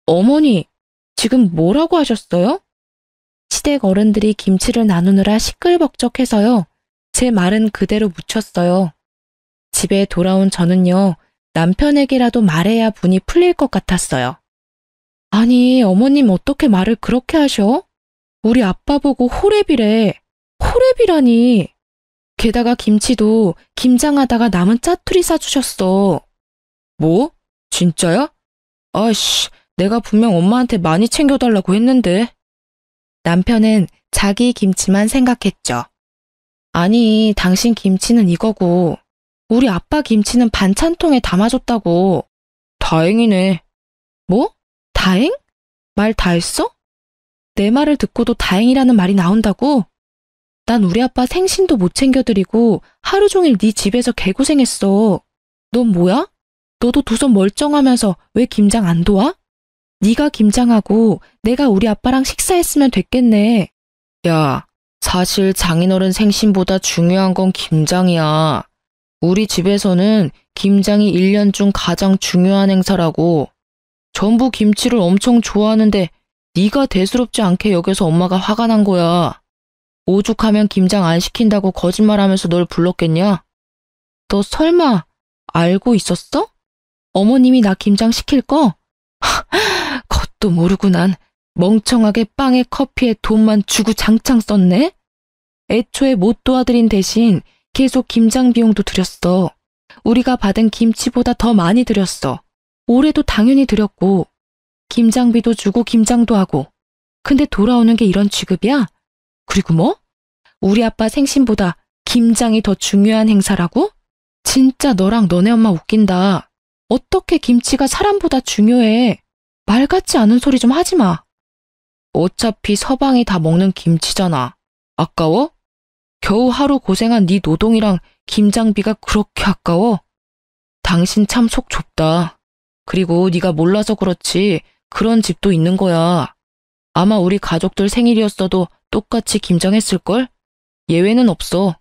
어머니, 지금 뭐라고 하셨어요? 시댁 어른들이 김치를 나누느라 시끌벅적해서요. 제 말은 그대로 묻혔어요. 집에 돌아온 저는요. 남편에게라도 말해야 분이 풀릴 것 같았어요. 아니, 어머님 어떻게 말을 그렇게 하셔? 우리 아빠 보고 호랩이래. 호랩이라니. 게다가 김치도 김장하다가 남은 짜투리 싸주셨어. 뭐? 진짜야? 아이씨, 내가 분명 엄마한테 많이 챙겨달라고 했는데. 남편은 자기 김치만 생각했죠. 아니, 당신 김치는 이거고 우리 아빠 김치는 반찬통에 담아줬다고. 다행이네. 뭐? 다행? 말 다 했어? 내 말을 듣고도 다행이라는 말이 나온다고? 난 우리 아빠 생신도 못 챙겨드리고 하루 종일 네 집에서 개고생했어. 넌 뭐야? 너도 두 손 멀쩡하면서 왜 김장 안 도와? 네가 김장하고 내가 우리 아빠랑 식사했으면 됐겠네. 야, 사실 장인어른 생신보다 중요한 건 김장이야. 우리 집에서는 김장이 1년 중 가장 중요한 행사라고. 전부 김치를 엄청 좋아하는데 네가 대수롭지 않게 여겨서 엄마가 화가 난 거야. 오죽하면 김장 안 시킨다고 거짓말하면서 널 불렀겠냐? 너 설마 알고 있었어? 어머님이 나 김장 시킬 거? 그것도 모르고 난 멍청하게 빵에 커피에 돈만 주고 장창 썼네? 애초에 못 도와드린 대신 계속 김장 비용도 드렸어. 우리가 받은 김치보다 더 많이 드렸어. 올해도 당연히 드렸고 김장비도 주고 김장도 하고. 근데 돌아오는 게 이런 취급이야? 그리고 뭐? 우리 아빠 생신보다 김장이 더 중요한 행사라고? 진짜 너랑 너네 엄마 웃긴다. 어떻게 김치가 사람보다 중요해. 말 같지 않은 소리 좀 하지 마. 어차피 서방이 다 먹는 김치잖아. 아까워? 겨우 하루 고생한 네 노동이랑 김장비가 그렇게 아까워? 당신 참 속 좁다. 그리고 네가 몰라서 그렇지 그런 집도 있는 거야. 아마 우리 가족들 생일이었어도 똑같이 김장했을걸? 예외는 없어.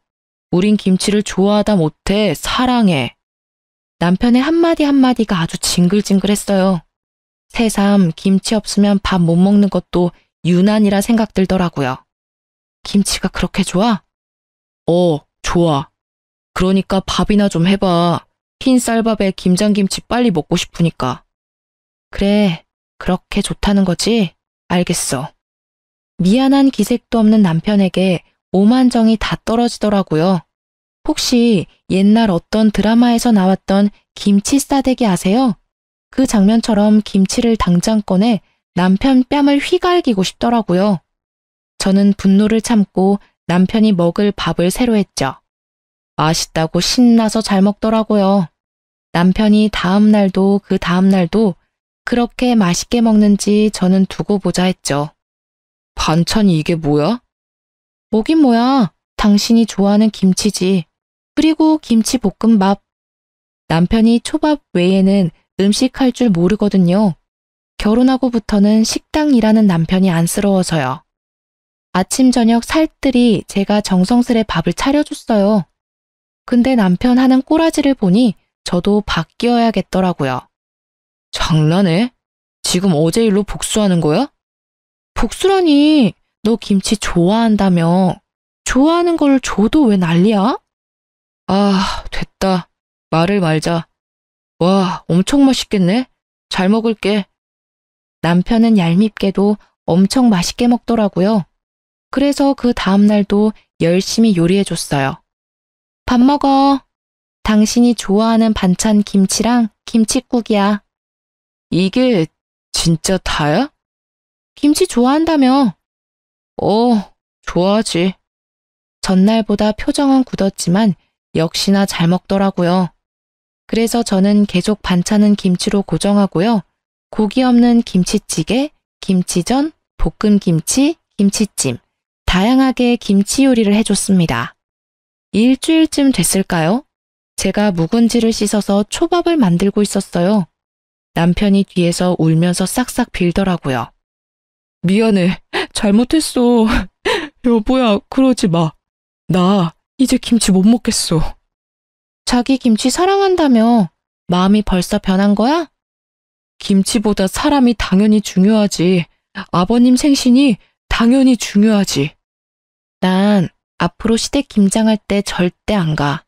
우린 김치를 좋아하다 못해 사랑해. 남편의 한마디 한마디가 아주 징글징글했어요. 새삼 김치 없으면 밥 못 먹는 것도 유난이라 생각 들더라고요. 김치가 그렇게 좋아? 좋아. 그러니까 밥이나 좀 해봐. 흰 쌀밥에 김장김치 빨리 먹고 싶으니까. 그래, 그렇게 좋다는 거지? 알겠어. 미안한 기색도 없는 남편에게 오만정이 다 떨어지더라고요. 혹시 옛날 어떤 드라마에서 나왔던 김치 싸대기 아세요? 그 장면처럼 김치를 당장 꺼내 남편 뺨을 휘갈기고 싶더라고요. 저는 분노를 참고 남편이 먹을 밥을 새로 했죠. 맛있다고 신나서 잘 먹더라고요. 남편이 다음 날도 그 다음 날도 그렇게 맛있게 먹는지 저는 두고 보자 했죠. 반찬이 이게 뭐야? 뭐긴 뭐야. 당신이 좋아하는 김치지. 그리고 김치볶음밥. 남편이 초밥 외에는 음식할 줄 모르거든요. 결혼하고부터는 식당 일하는 남편이 안쓰러워서요. 아침 저녁 살뜰히 제가 정성스레 밥을 차려줬어요. 근데 남편 하는 꼬라지를 보니 저도 바뀌어야겠더라고요. 장난해? 지금 어제 일로 복수하는 거야? 복수라니, 너 김치 좋아한다며. 좋아하는 걸 줘도 왜 난리야? 아, 됐다. 말을 말자. 와, 엄청 맛있겠네. 잘 먹을게. 남편은 얄밉게도 엄청 맛있게 먹더라고요. 그래서 그 다음날도 열심히 요리해줬어요. 밥 먹어. 당신이 좋아하는 반찬 김치랑 김칫국이야. 이게 진짜 다야? 김치 좋아한다며. 좋아하지. 전날보다 표정은 굳었지만 역시나 잘 먹더라고요. 그래서 저는 계속 반찬은 김치로 고정하고요. 고기 없는 김치찌개, 김치전, 볶음김치, 김치찜, 다양하게 김치 요리를 해줬습니다. 일주일쯤 됐을까요? 제가 묵은지를 씻어서 초밥을 만들고 있었어요. 남편이 뒤에서 울면서 싹싹 빌더라고요. 미안해. 잘못했어. 여보야, 그러지 마. 나 이제 김치 못 먹겠어. 자기 김치 사랑한다며 마음이 벌써 변한 거야? 김치보다 사람이 당연히 중요하지. 아버님 생신이 당연히 중요하지. 난 앞으로 시댁 김장할 때 절대 안 가.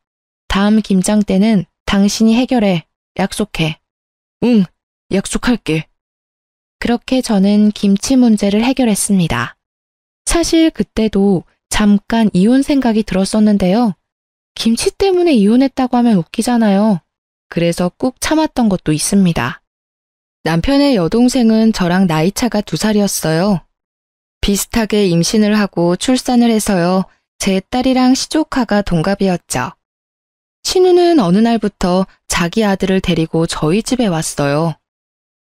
다음 김장 때는 당신이 해결해. 약속해. 응, 약속할게. 그렇게 저는 김치 문제를 해결했습니다. 사실 그때도 잠깐 이혼 생각이 들었었는데요. 김치 때문에 이혼했다고 하면 웃기잖아요. 그래서 꾹 참았던 것도 있습니다. 남편의 여동생은 저랑 나이차가 2살이었어요. 비슷하게 임신을 하고 출산을 해서요. 제 딸이랑 시조카가 동갑이었죠. 신우는 어느 날부터 자기 아들을 데리고 저희 집에 왔어요.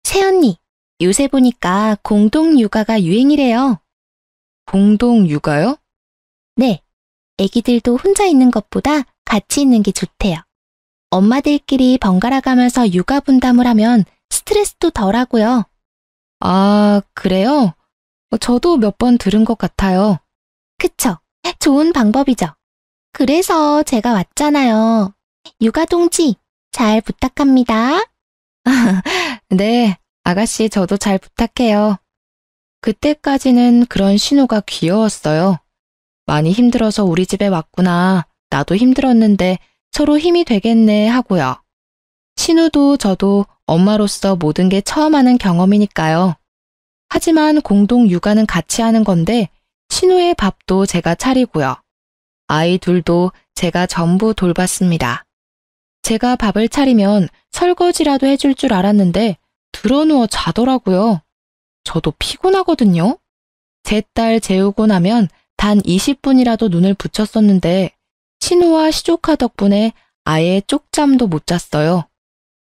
새언니, 요새 보니까 공동 육아가 유행이래요. 공동 육아요? 네, 애기들도 혼자 있는 것보다 같이 있는 게 좋대요. 엄마들끼리 번갈아 가면서 육아 분담을 하면 스트레스도 덜하고요. 아, 그래요? 저도 몇 번 들은 것 같아요. 그쵸? 좋은 방법이죠. 그래서 제가 왔잖아요. 육아 동지, 잘 부탁합니다. 네, 아가씨 저도 잘 부탁해요. 그때까지는 그런 신우가 귀여웠어요. 많이 힘들어서 우리 집에 왔구나. 나도 힘들었는데 서로 힘이 되겠네 하고요. 신우도 저도 엄마로서 모든 게 처음 하는 경험이니까요. 하지만 공동 육아는 같이 하는 건데 신우의 밥도 제가 차리고요. 아이 둘도 제가 전부 돌봤습니다. 제가 밥을 차리면 설거지라도 해줄 줄 알았는데 드러누워 자더라고요. 저도 피곤하거든요. 제 딸 재우고 나면 단 20분이라도 눈을 붙였었는데 신우와 시조카 덕분에 아예 쪽잠도 못 잤어요.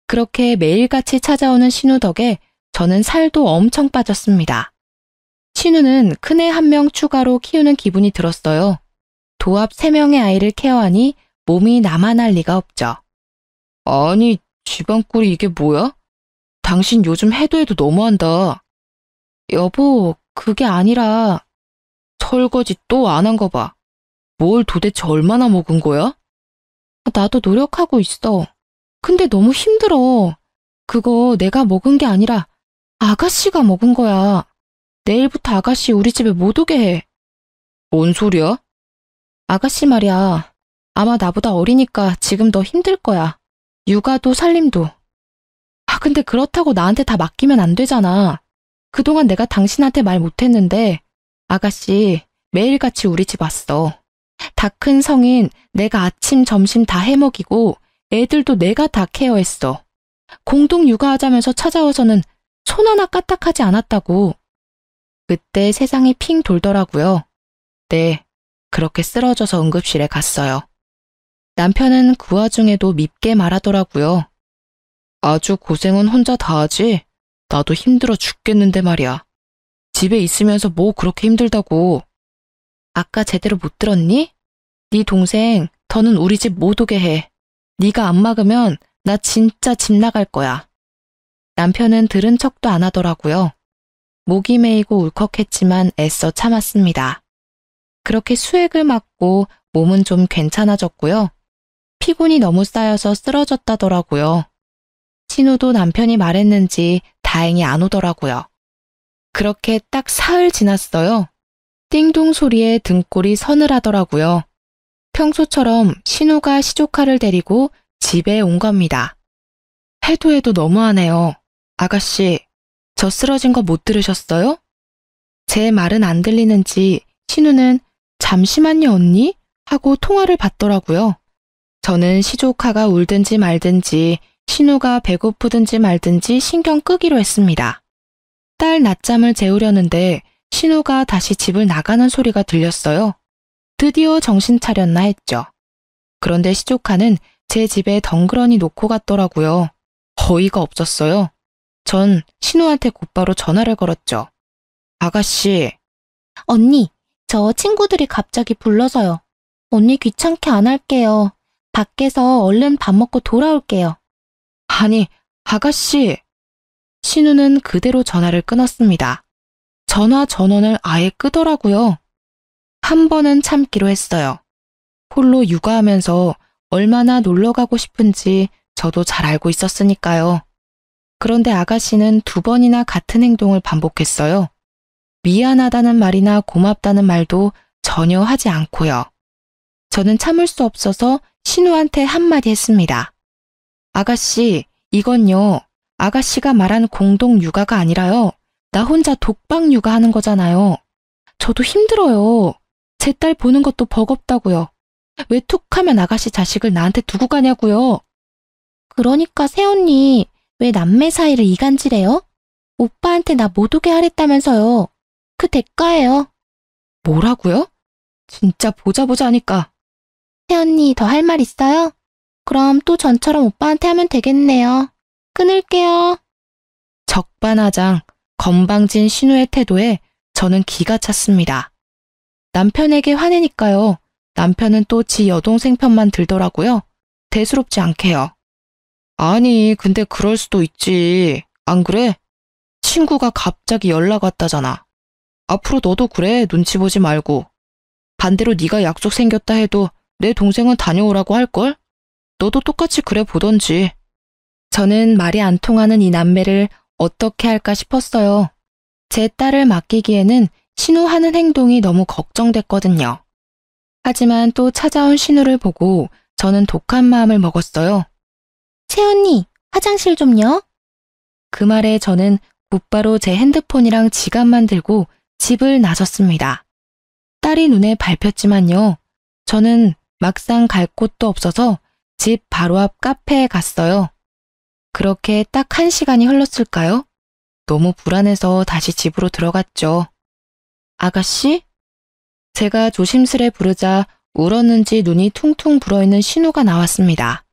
그렇게 매일같이 찾아오는 신우 덕에 저는 살도 엄청 빠졌습니다. 신우는 큰애 1명 추가로 키우는 기분이 들었어요. 도합 3명의 아이를 케어하니 몸이 나만 할 리가 없죠. 아니, 집안꼴이 이게 뭐야? 당신 요즘 해도 너무한다. 여보, 그게 아니라 설거지 또 안 한 거 봐. 뭘 도대체 얼마나 먹은 거야? 나도 노력하고 있어. 근데 너무 힘들어. 그거 내가 먹은 게 아니라 아가씨가 먹은 거야. 내일부터 아가씨 우리 집에 못 오게 해. 뭔 소리야? 아가씨 말이야. 아마 나보다 어리니까 지금 더 힘들 거야. 육아도 살림도. 근데 그렇다고 나한테 다 맡기면 안 되잖아. 그동안 내가 당신한테 말 못했는데 아가씨 매일같이 우리 집 왔어. 다 큰 성인 내가 아침 점심 다 해먹이고 애들도 내가 다 케어했어. 공동 육아하자면서 찾아와서는 손 하나 까딱하지 않았다고. 그때 세상이 핑 돌더라고요. 네, 그렇게 쓰러져서 응급실에 갔어요. 남편은 그 와중에도 밉게 말하더라고요. 아주 고생은 혼자 다 하지? 나도 힘들어 죽겠는데 말이야. 집에 있으면서 뭐 그렇게 힘들다고. 아까 제대로 못 들었니? 네 동생 더는 우리 집 못 오게 해. 네가 안 막으면 나 진짜 집 나갈 거야. 남편은 들은 척도 안 하더라고요. 목이 메이고 울컥했지만 애써 참았습니다. 그렇게 수액을 맞고 몸은 좀 괜찮아졌고요. 피곤이 너무 쌓여서 쓰러졌다더라고요. 신우도 남편이 말했는지 다행히 안 오더라고요. 그렇게 딱 사흘 지났어요. 띵동 소리에 등골이 서늘하더라고요. 평소처럼 신우가 시조카를 데리고 집에 온 겁니다. 해도 너무하네요. 아가씨, 저 쓰러진 거 못 들으셨어요? 제 말은 안 들리는지 신우는 잠시만요 언니? 하고 통화를 받더라고요. 저는 시조카가 울든지 말든지 신우가 배고프든지 말든지 신경 끄기로 했습니다. 딸 낮잠을 재우려는데 신우가 다시 집을 나가는 소리가 들렸어요. 드디어 정신 차렸나 했죠. 그런데 시조카는 제 집에 덩그러니 놓고 갔더라고요. 어이가 없었어요. 전 신우한테 곧바로 전화를 걸었죠. 아가씨. 언니, 저 친구들이 갑자기 불러서요. 언니 귀찮게 안 할게요. 밖에서 얼른 밥 먹고 돌아올게요. 아니, 아가씨. 신우는 그대로 전화를 끊었습니다. 전화 전원을 아예 끄더라고요. 한 번은 참기로 했어요. 홀로 육아하면서 얼마나 놀러 가고 싶은지 저도 잘 알고 있었으니까요. 그런데 아가씨는 2번이나 같은 행동을 반복했어요. 미안하다는 말이나 고맙다는 말도 전혀 하지 않고요. 저는 참을 수 없어서 신우한테 한마디 했습니다. 아가씨, 이건요. 아가씨가 말한 공동 육아가 아니라요. 나 혼자 독박 육아하는 거잖아요. 저도 힘들어요. 제 딸 보는 것도 버겁다고요. 왜 툭하면 아가씨 자식을 나한테 두고 가냐고요. 그러니까 새언니, 왜 남매 사이를 이간질해요? 오빠한테 나 못 오게 하랬다면서요. 그 대가예요. 뭐라고요? 진짜 보자 하니까. 새언니 더 할 말 있어요? 그럼 또 전처럼 오빠한테 하면 되겠네요. 끊을게요. 적반하장, 건방진 신우의 태도에 저는 기가 찼습니다. 남편에게 화내니까요. 남편은 또 지 여동생 편만 들더라고요. 대수롭지 않게요. 아니, 근데 그럴 수도 있지. 안 그래? 친구가 갑자기 연락 왔다잖아. 앞으로 너도 그래, 눈치 보지 말고. 반대로 네가 약속 생겼다 해도 내 동생은 다녀오라고 할걸? 너도 똑같이 그래 보던지. 저는 말이 안 통하는 이 남매를 어떻게 할까 싶었어요. 제 딸을 맡기기에는 신우 하는 행동이 너무 걱정됐거든요. 하지만 또 찾아온 신우를 보고 저는 독한 마음을 먹었어요. 새언니, 화장실 좀요. 그 말에 저는 곧바로 제 핸드폰이랑 지갑만 들고 집을 나섰습니다. 딸이 눈에 밟혔지만요. 저는 막상 갈 곳도 없어서 집 바로 앞 카페에 갔어요. 그렇게 딱 1시간이 흘렀을까요? 너무 불안해서 다시 집으로 들어갔죠. 아가씨? 제가 조심스레 부르자 울었는지 눈이 퉁퉁 불어있는 신우가 나왔습니다.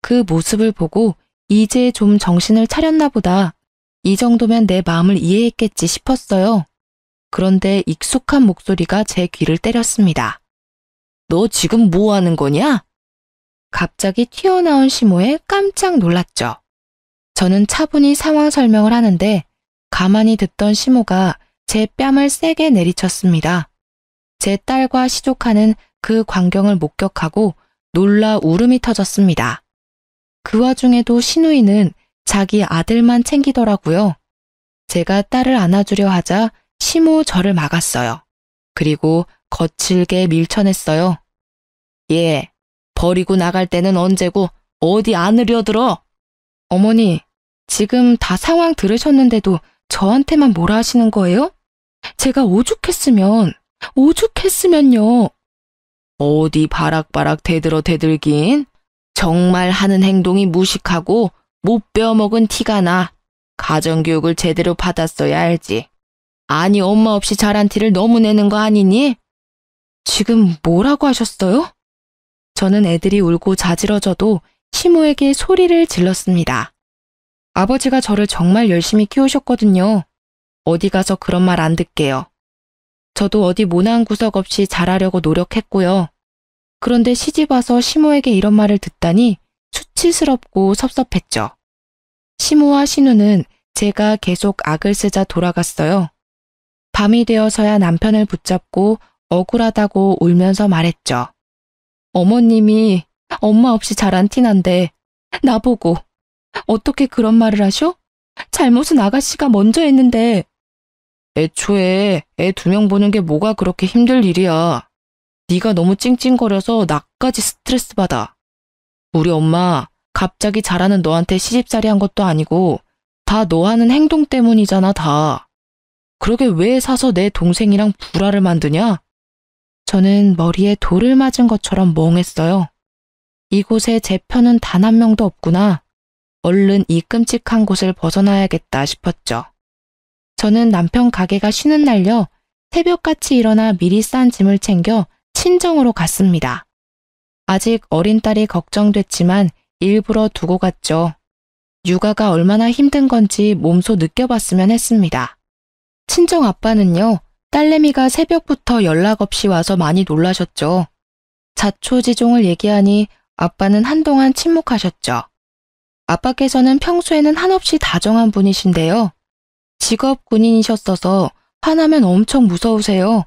그 모습을 보고 이제 좀 정신을 차렸나 보다. 이 정도면 내 마음을 이해했겠지 싶었어요. 그런데 익숙한 목소리가 제 귀를 때렸습니다. 너 지금 뭐 하는 거냐? 갑자기 튀어나온 시모에 깜짝 놀랐죠. 저는 차분히 상황 설명을 하는데 가만히 듣던 시모가 제 뺨을 세게 내리쳤습니다. 제 딸과 시조카는 그 광경을 목격하고 놀라 울음이 터졌습니다. 그 와중에도 신우이는 자기 아들만 챙기더라고요. 제가 딸을 안아주려 하자 시모 저를 막았어요. 그리고 거칠게 밀쳐냈어요. 얘, 버리고 나갈 때는 언제고 어디 안으려 들어? 어머니, 지금 다 상황 들으셨는데도 저한테만 뭐라 하시는 거예요? 제가 오죽했으면요. 어디 바락바락 대들긴? 정말 하는 행동이 무식하고 못 배워먹은 티가 나. 가정교육을 제대로 받았어야 알지. 아니 엄마 없이 자란 티를 너무 내는 거 아니니? 지금 뭐라고 하셨어요? 저는 애들이 울고 자지러져도 시모에게 소리를 질렀습니다. 아버지가 저를 정말 열심히 키우셨거든요. 어디 가서 그런 말 안 듣게요. 저도 어디 모난 구석 없이 잘하려고 노력했고요. 그런데 시집 와서 시모에게 이런 말을 듣다니 수치스럽고 섭섭했죠. 시모와 신우는 제가 계속 악을 쓰자 돌아갔어요. 밤이 되어서야 남편을 붙잡고 억울하다고 울면서 말했죠. 어머님이 엄마 없이 자란 티난데 나보고 어떻게 그런 말을 하셔? 잘못은 아가씨가 먼저 했는데. 애초에 애 2명 보는 게 뭐가 그렇게 힘들 일이야. 네가 너무 찡찡거려서 나까지 스트레스 받아. 우리 엄마 갑자기 잘하는 너한테 시집살이 한 것도 아니고 다 너 하는 행동 때문이잖아, 다. 그러게 왜 사서 내 동생이랑 불화를 만드냐? 저는 머리에 돌을 맞은 것처럼 멍했어요. 이곳에 제 편은 단 한 명도 없구나. 얼른 이 끔찍한 곳을 벗어나야겠다 싶었죠. 저는 남편 가게가 쉬는 날려 새벽같이 일어나 미리 싼 짐을 챙겨 친정으로 갔습니다. 아직 어린 딸이 걱정됐지만 일부러 두고 갔죠. 육아가 얼마나 힘든 건지 몸소 느껴봤으면 했습니다. 친정 아빠는요, 딸내미가 새벽부터 연락 없이 와서 많이 놀라셨죠. 자초지종을 얘기하니 아빠는 한동안 침묵하셨죠. 아빠께서는 평소에는 한없이 다정한 분이신데요. 직업 군인이셨어서 화나면 엄청 무서우세요.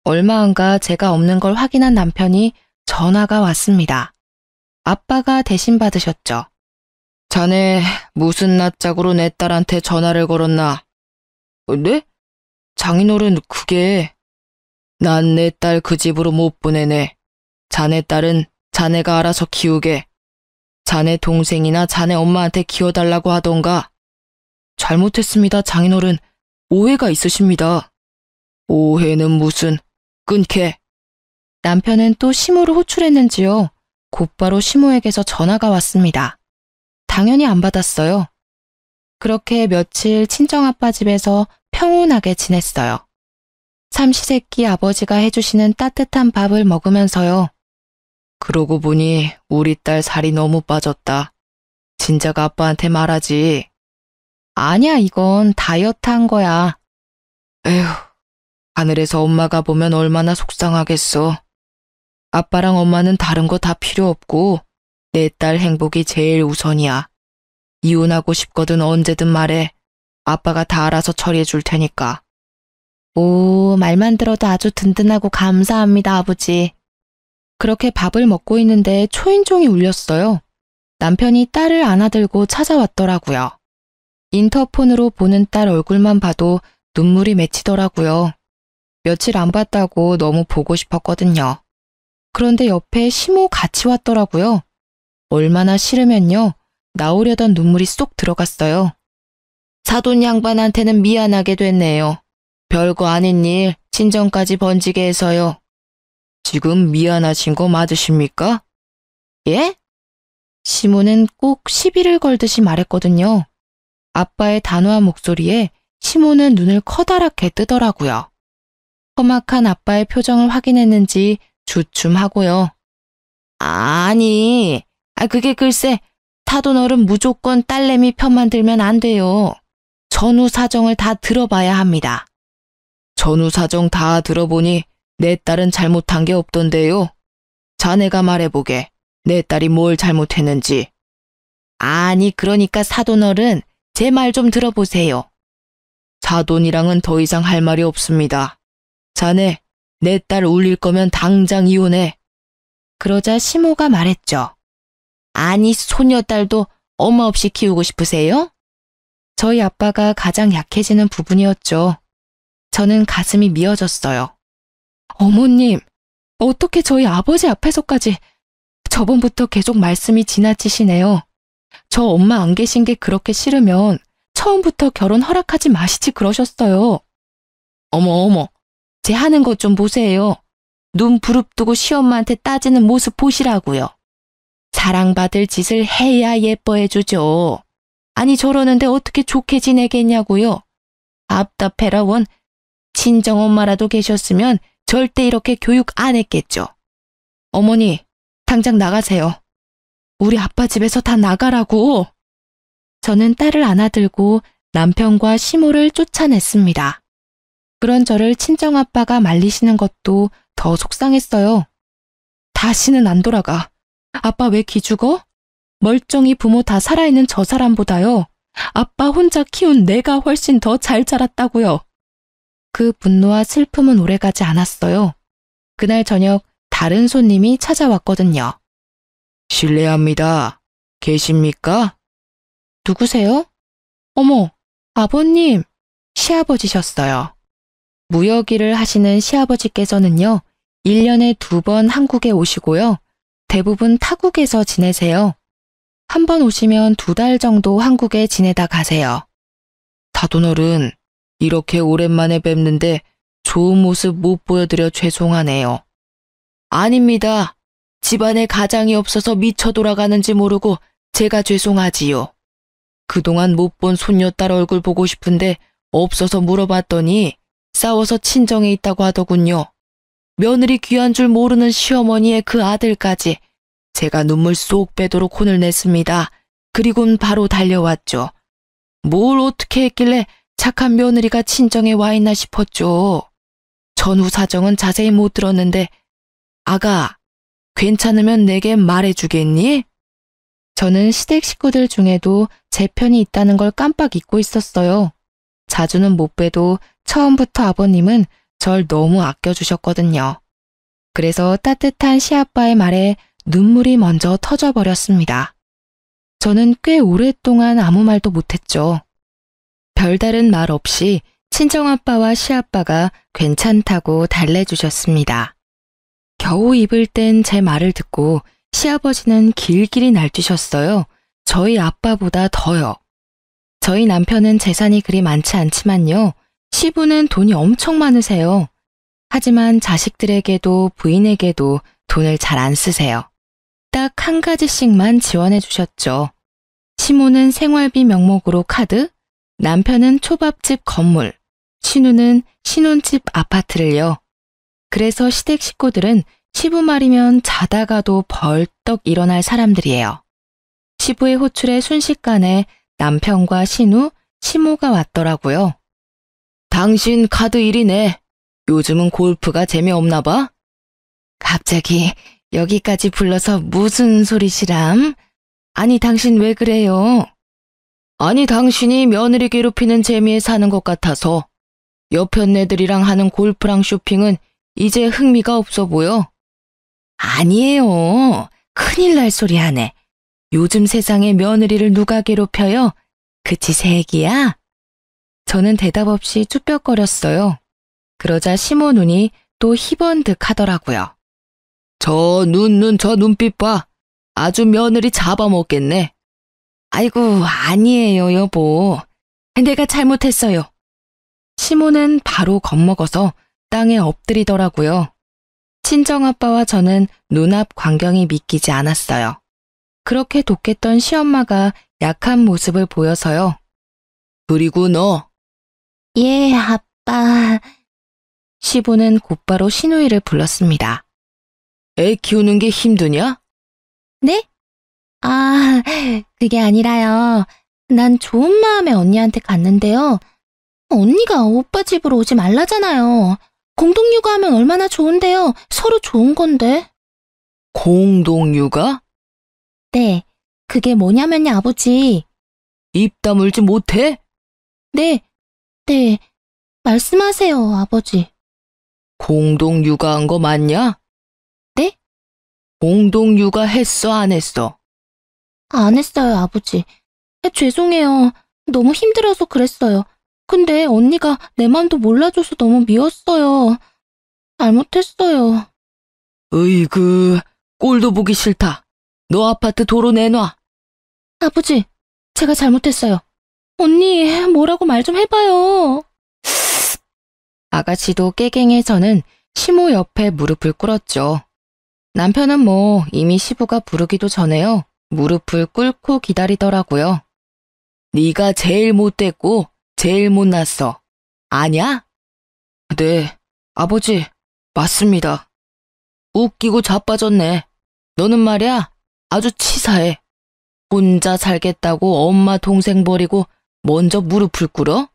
얼마 안가 제가 없는 걸 확인한 남편이 전화가 왔습니다. 아빠가 대신 받으셨죠. 자네 무슨 낯짝으로 내 딸한테 전화를 걸었나? 네? 장인어른 그게 난 내 딸 그 집으로 못 보내네. 자네 딸은 자네가 알아서 키우게. 자네 동생이나 자네 엄마한테 키워달라고 하던가. 잘못했습니다, 장인어른. 오해가 있으십니다. 오해는 무슨. 끊게. 남편은 또 시모를 호출했는지요. 곧바로 시모에게서 전화가 왔습니다. 당연히 안 받았어요. 그렇게 며칠 친정아빠 집에서 평온하게 지냈어요. 삼시세끼 아버지가 해주시는 따뜻한 밥을 먹으면서요. 그러고 보니 우리 딸 살이 너무 빠졌다. 진작 아빠한테 말하지. 아니야, 이건 다이어트 한 거야. 에휴, 하늘에서 엄마가 보면 얼마나 속상하겠어. 아빠랑 엄마는 다른 거 다 필요 없고 내 딸 행복이 제일 우선이야. 이혼하고 싶거든 언제든 말해. 아빠가 다 알아서 처리해 줄 테니까. 오, 말만 들어도 아주 든든하고 감사합니다, 아버지. 그렇게 밥을 먹고 있는데 초인종이 울렸어요. 남편이 딸을 안아들고 찾아왔더라고요. 인터폰으로 보는 딸 얼굴만 봐도 눈물이 맺히더라고요. 며칠 안 봤다고 너무 보고 싶었거든요. 그런데 옆에 시모 같이 왔더라고요. 얼마나 싫으면요. 나오려던 눈물이 쏙 들어갔어요. 사돈 양반한테는 미안하게 됐네요. 별거 아닌 일 친정까지 번지게 해서요. 지금 미안하신 거 맞으십니까? 예? 시모는 꼭 시비를 걸듯이 말했거든요. 아빠의 단호한 목소리에 시모는 눈을 커다랗게 뜨더라고요. 험악한 아빠의 표정을 확인했는지 주춤하고요. 아니, 그게 글쎄 사돈 어른 무조건 딸내미 편만 들면 안 돼요. 전후 사정을 다 들어봐야 합니다. 전후 사정 다 들어보니 내 딸은 잘못한 게 없던데요. 자네가 말해보게. 내 딸이 뭘 잘못했는지. 아니, 그러니까 사돈 어른, 제 말 좀 들어보세요. 사돈이랑은 더 이상 할 말이 없습니다. 자네, 내 딸 울릴 거면 당장 이혼해. 그러자 시모가 말했죠. 아니, 소녀딸도 엄마 없이 키우고 싶으세요? 저희 아빠가 가장 약해지는 부분이었죠. 저는 가슴이 미어졌어요. 어머님, 어떻게 저희 아버지 앞에서까지. 저번부터 계속 말씀이 지나치시네요. 저 엄마 안 계신 게 그렇게 싫으면 처음부터 결혼 허락하지 마시지 그러셨어요. 어머, 제 하는 것 좀 보세요. 눈 부릅뜨고 시엄마한테 따지는 모습 보시라고요. 사랑받을 짓을 해야 예뻐해주죠. 아니, 저러는데 어떻게 좋게 지내겠냐고요. 답답해라 원. 친정엄마라도 계셨으면 절대 이렇게 교육 안 했겠죠. 어머니, 당장 나가세요. 우리 아빠 집에서 다 나가라고. 저는 딸을 안아들고 남편과 시모를 쫓아냈습니다. 그런 저를 친정아빠가 말리시는 것도 더 속상했어요. 다시는 안 돌아가. 아빠 왜 기죽어? 멀쩡히 부모 다 살아있는 저 사람보다요. 아빠 혼자 키운 내가 훨씬 더 잘 자랐다고요. 그 분노와 슬픔은 오래가지 않았어요. 그날 저녁 다른 손님이 찾아왔거든요. 실례합니다. 계십니까? 누구세요? 어머, 아버님, 시아버지셨어요. 무역 일을 하시는 시아버지께서는요, 1년에 2번 한국에 오시고요. 대부분 타국에서 지내세요. 한 번 오시면 2달 정도 한국에 지내다 가세요. 다돈어른, 이렇게 오랜만에 뵙는데 좋은 모습 못 보여드려 죄송하네요. 아닙니다. 집안에 가장이 없어서 미쳐 돌아가는지 모르고 제가 죄송하지요. 그동안 못 본 손녀딸 얼굴 보고 싶은데 없어서 물어봤더니 싸워서 친정에 있다고 하더군요. 며느리 귀한 줄 모르는 시어머니의 그 아들까지 제가 눈물 쏙 빼도록 혼을 냈습니다. 그리곤 바로 달려왔죠. 뭘 어떻게 했길래 착한 며느리가 친정에 와 있나 싶었죠. 전후 사정은 자세히 못 들었는데 아가, 괜찮으면 내게 말해주겠니? 저는 시댁 식구들 중에도 제 편이 있다는 걸 깜빡 잊고 있었어요. 자주는 못 봬도 처음부터 아버님은 절 너무 아껴주셨거든요. 그래서 따뜻한 시아빠의 말에 눈물이 먼저 터져버렸습니다. 저는 꽤 오랫동안 아무 말도 못했죠. 별다른 말 없이 친정아빠와 시아빠가 괜찮다고 달래주셨습니다. 겨우 입을 땐 제 말을 듣고 시아버지는 길길이 날뛰셨어요. 저희 아빠보다 더요. 저희 남편은 재산이 그리 많지 않지만요. 시부는 돈이 엄청 많으세요. 하지만 자식들에게도 부인에게도 돈을 잘 안 쓰세요. 딱 한 가지씩만 지원해 주셨죠. 시모는 생활비 명목으로 카드, 남편은 초밥집 건물, 신우는 신혼집 아파트를요. 그래서 시댁 식구들은 시부 말이면 자다가도 벌떡 일어날 사람들이에요. 시부의 호출에 순식간에 남편과 신우, 시모가 왔더라고요. 당신 카드 일이네. 요즘은 골프가 재미없나 봐? 갑자기 여기까지 불러서 무슨 소리시람? 아니, 당신 왜 그래요? 아니, 당신이 며느리 괴롭히는 재미에 사는 것 같아서 옆편 애들이랑 하는 골프랑 쇼핑은 이제 흥미가 없어 보여. 아니에요. 큰일 날 소리 하네. 요즘 세상에 며느리를 누가 괴롭혀요? 그치 새끼야? 저는 대답 없이 쭈뼛거렸어요. 그러자 시모 눈이 또 희번득 하더라고요. 저 눈빛 봐. 아주 며느리 잡아먹겠네. 아이고, 아니에요, 여보. 내가 잘못했어요. 시모는 바로 겁먹어서 땅에 엎드리더라고요. 친정아빠와 저는 눈앞 광경이 믿기지 않았어요. 그렇게 독했던 시엄마가 약한 모습을 보여서요. 그리고 너. 예, 아빠. 시부는 곧바로 시누이를 불렀습니다. 애 키우는 게 힘드냐? 네? 아, 그게 아니라요. 난 좋은 마음에 언니한테 갔는데요. 언니가 오빠 집으로 오지 말라잖아요. 공동육아하면 얼마나 좋은데요. 서로 좋은 건데. 공동육아? 네, 그게 뭐냐면요, 아버지. 입 다물지 못해? 네, 말씀하세요, 아버지. 공동육아한 거 맞냐? 네? 공동육아 했어, 안 했어? 안 했어요, 아버지. 죄송해요. 너무 힘들어서 그랬어요. 근데 언니가 내 맘도 몰라줘서 너무 미웠어요. 잘못했어요. 으이그, 꼴도 보기 싫다. 너 아파트 도로 내놔. 아버지, 제가 잘못했어요. 언니, 뭐라고 말 좀 해봐요. 아가씨도 깨갱해서는 시모 옆에 무릎을 꿇었죠. 남편은 뭐 이미 시부가 부르기도 전에요. 무릎을 꿇고 기다리더라고요. 네가 제일 못됐고 제일 못났어. 아냐? 네, 아버지, 맞습니다. 웃기고 자빠졌네. 너는 말이야, 아주 치사해. 혼자 살겠다고 엄마 동생 버리고 먼저 무릎을 꿇어?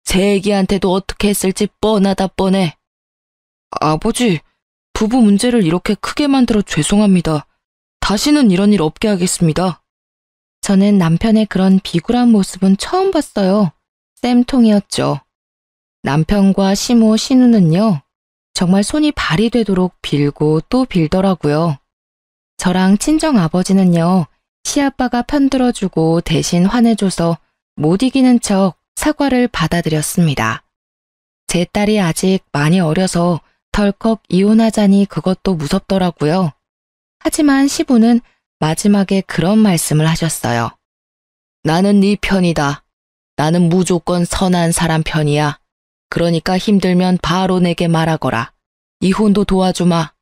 세기한테도 어떻게 했을지 뻔하다 뻔해. 아버지, 부부 문제를 이렇게 크게 만들어 죄송합니다. 다시는 이런 일 없게 하겠습니다. 저는 남편의 그런 비굴한 모습은 처음 봤어요. 쌤통이었죠. 남편과 시모, 신우는요, 정말 손이 발이 되도록 빌고 또 빌더라고요. 저랑 친정아버지는요, 시아빠가 편들어주고 대신 화내줘서 못 이기는 척 사과를 받아들였습니다. 제 딸이 아직 많이 어려서 덜컥 이혼하자니 그것도 무섭더라고요. 하지만 시부는 마지막에 그런 말씀을 하셨어요. 나는 네 편이다. 나는 무조건 선한 사람 편이야. 그러니까 힘들면 바로 내게 말하거라. 이혼도 도와주마.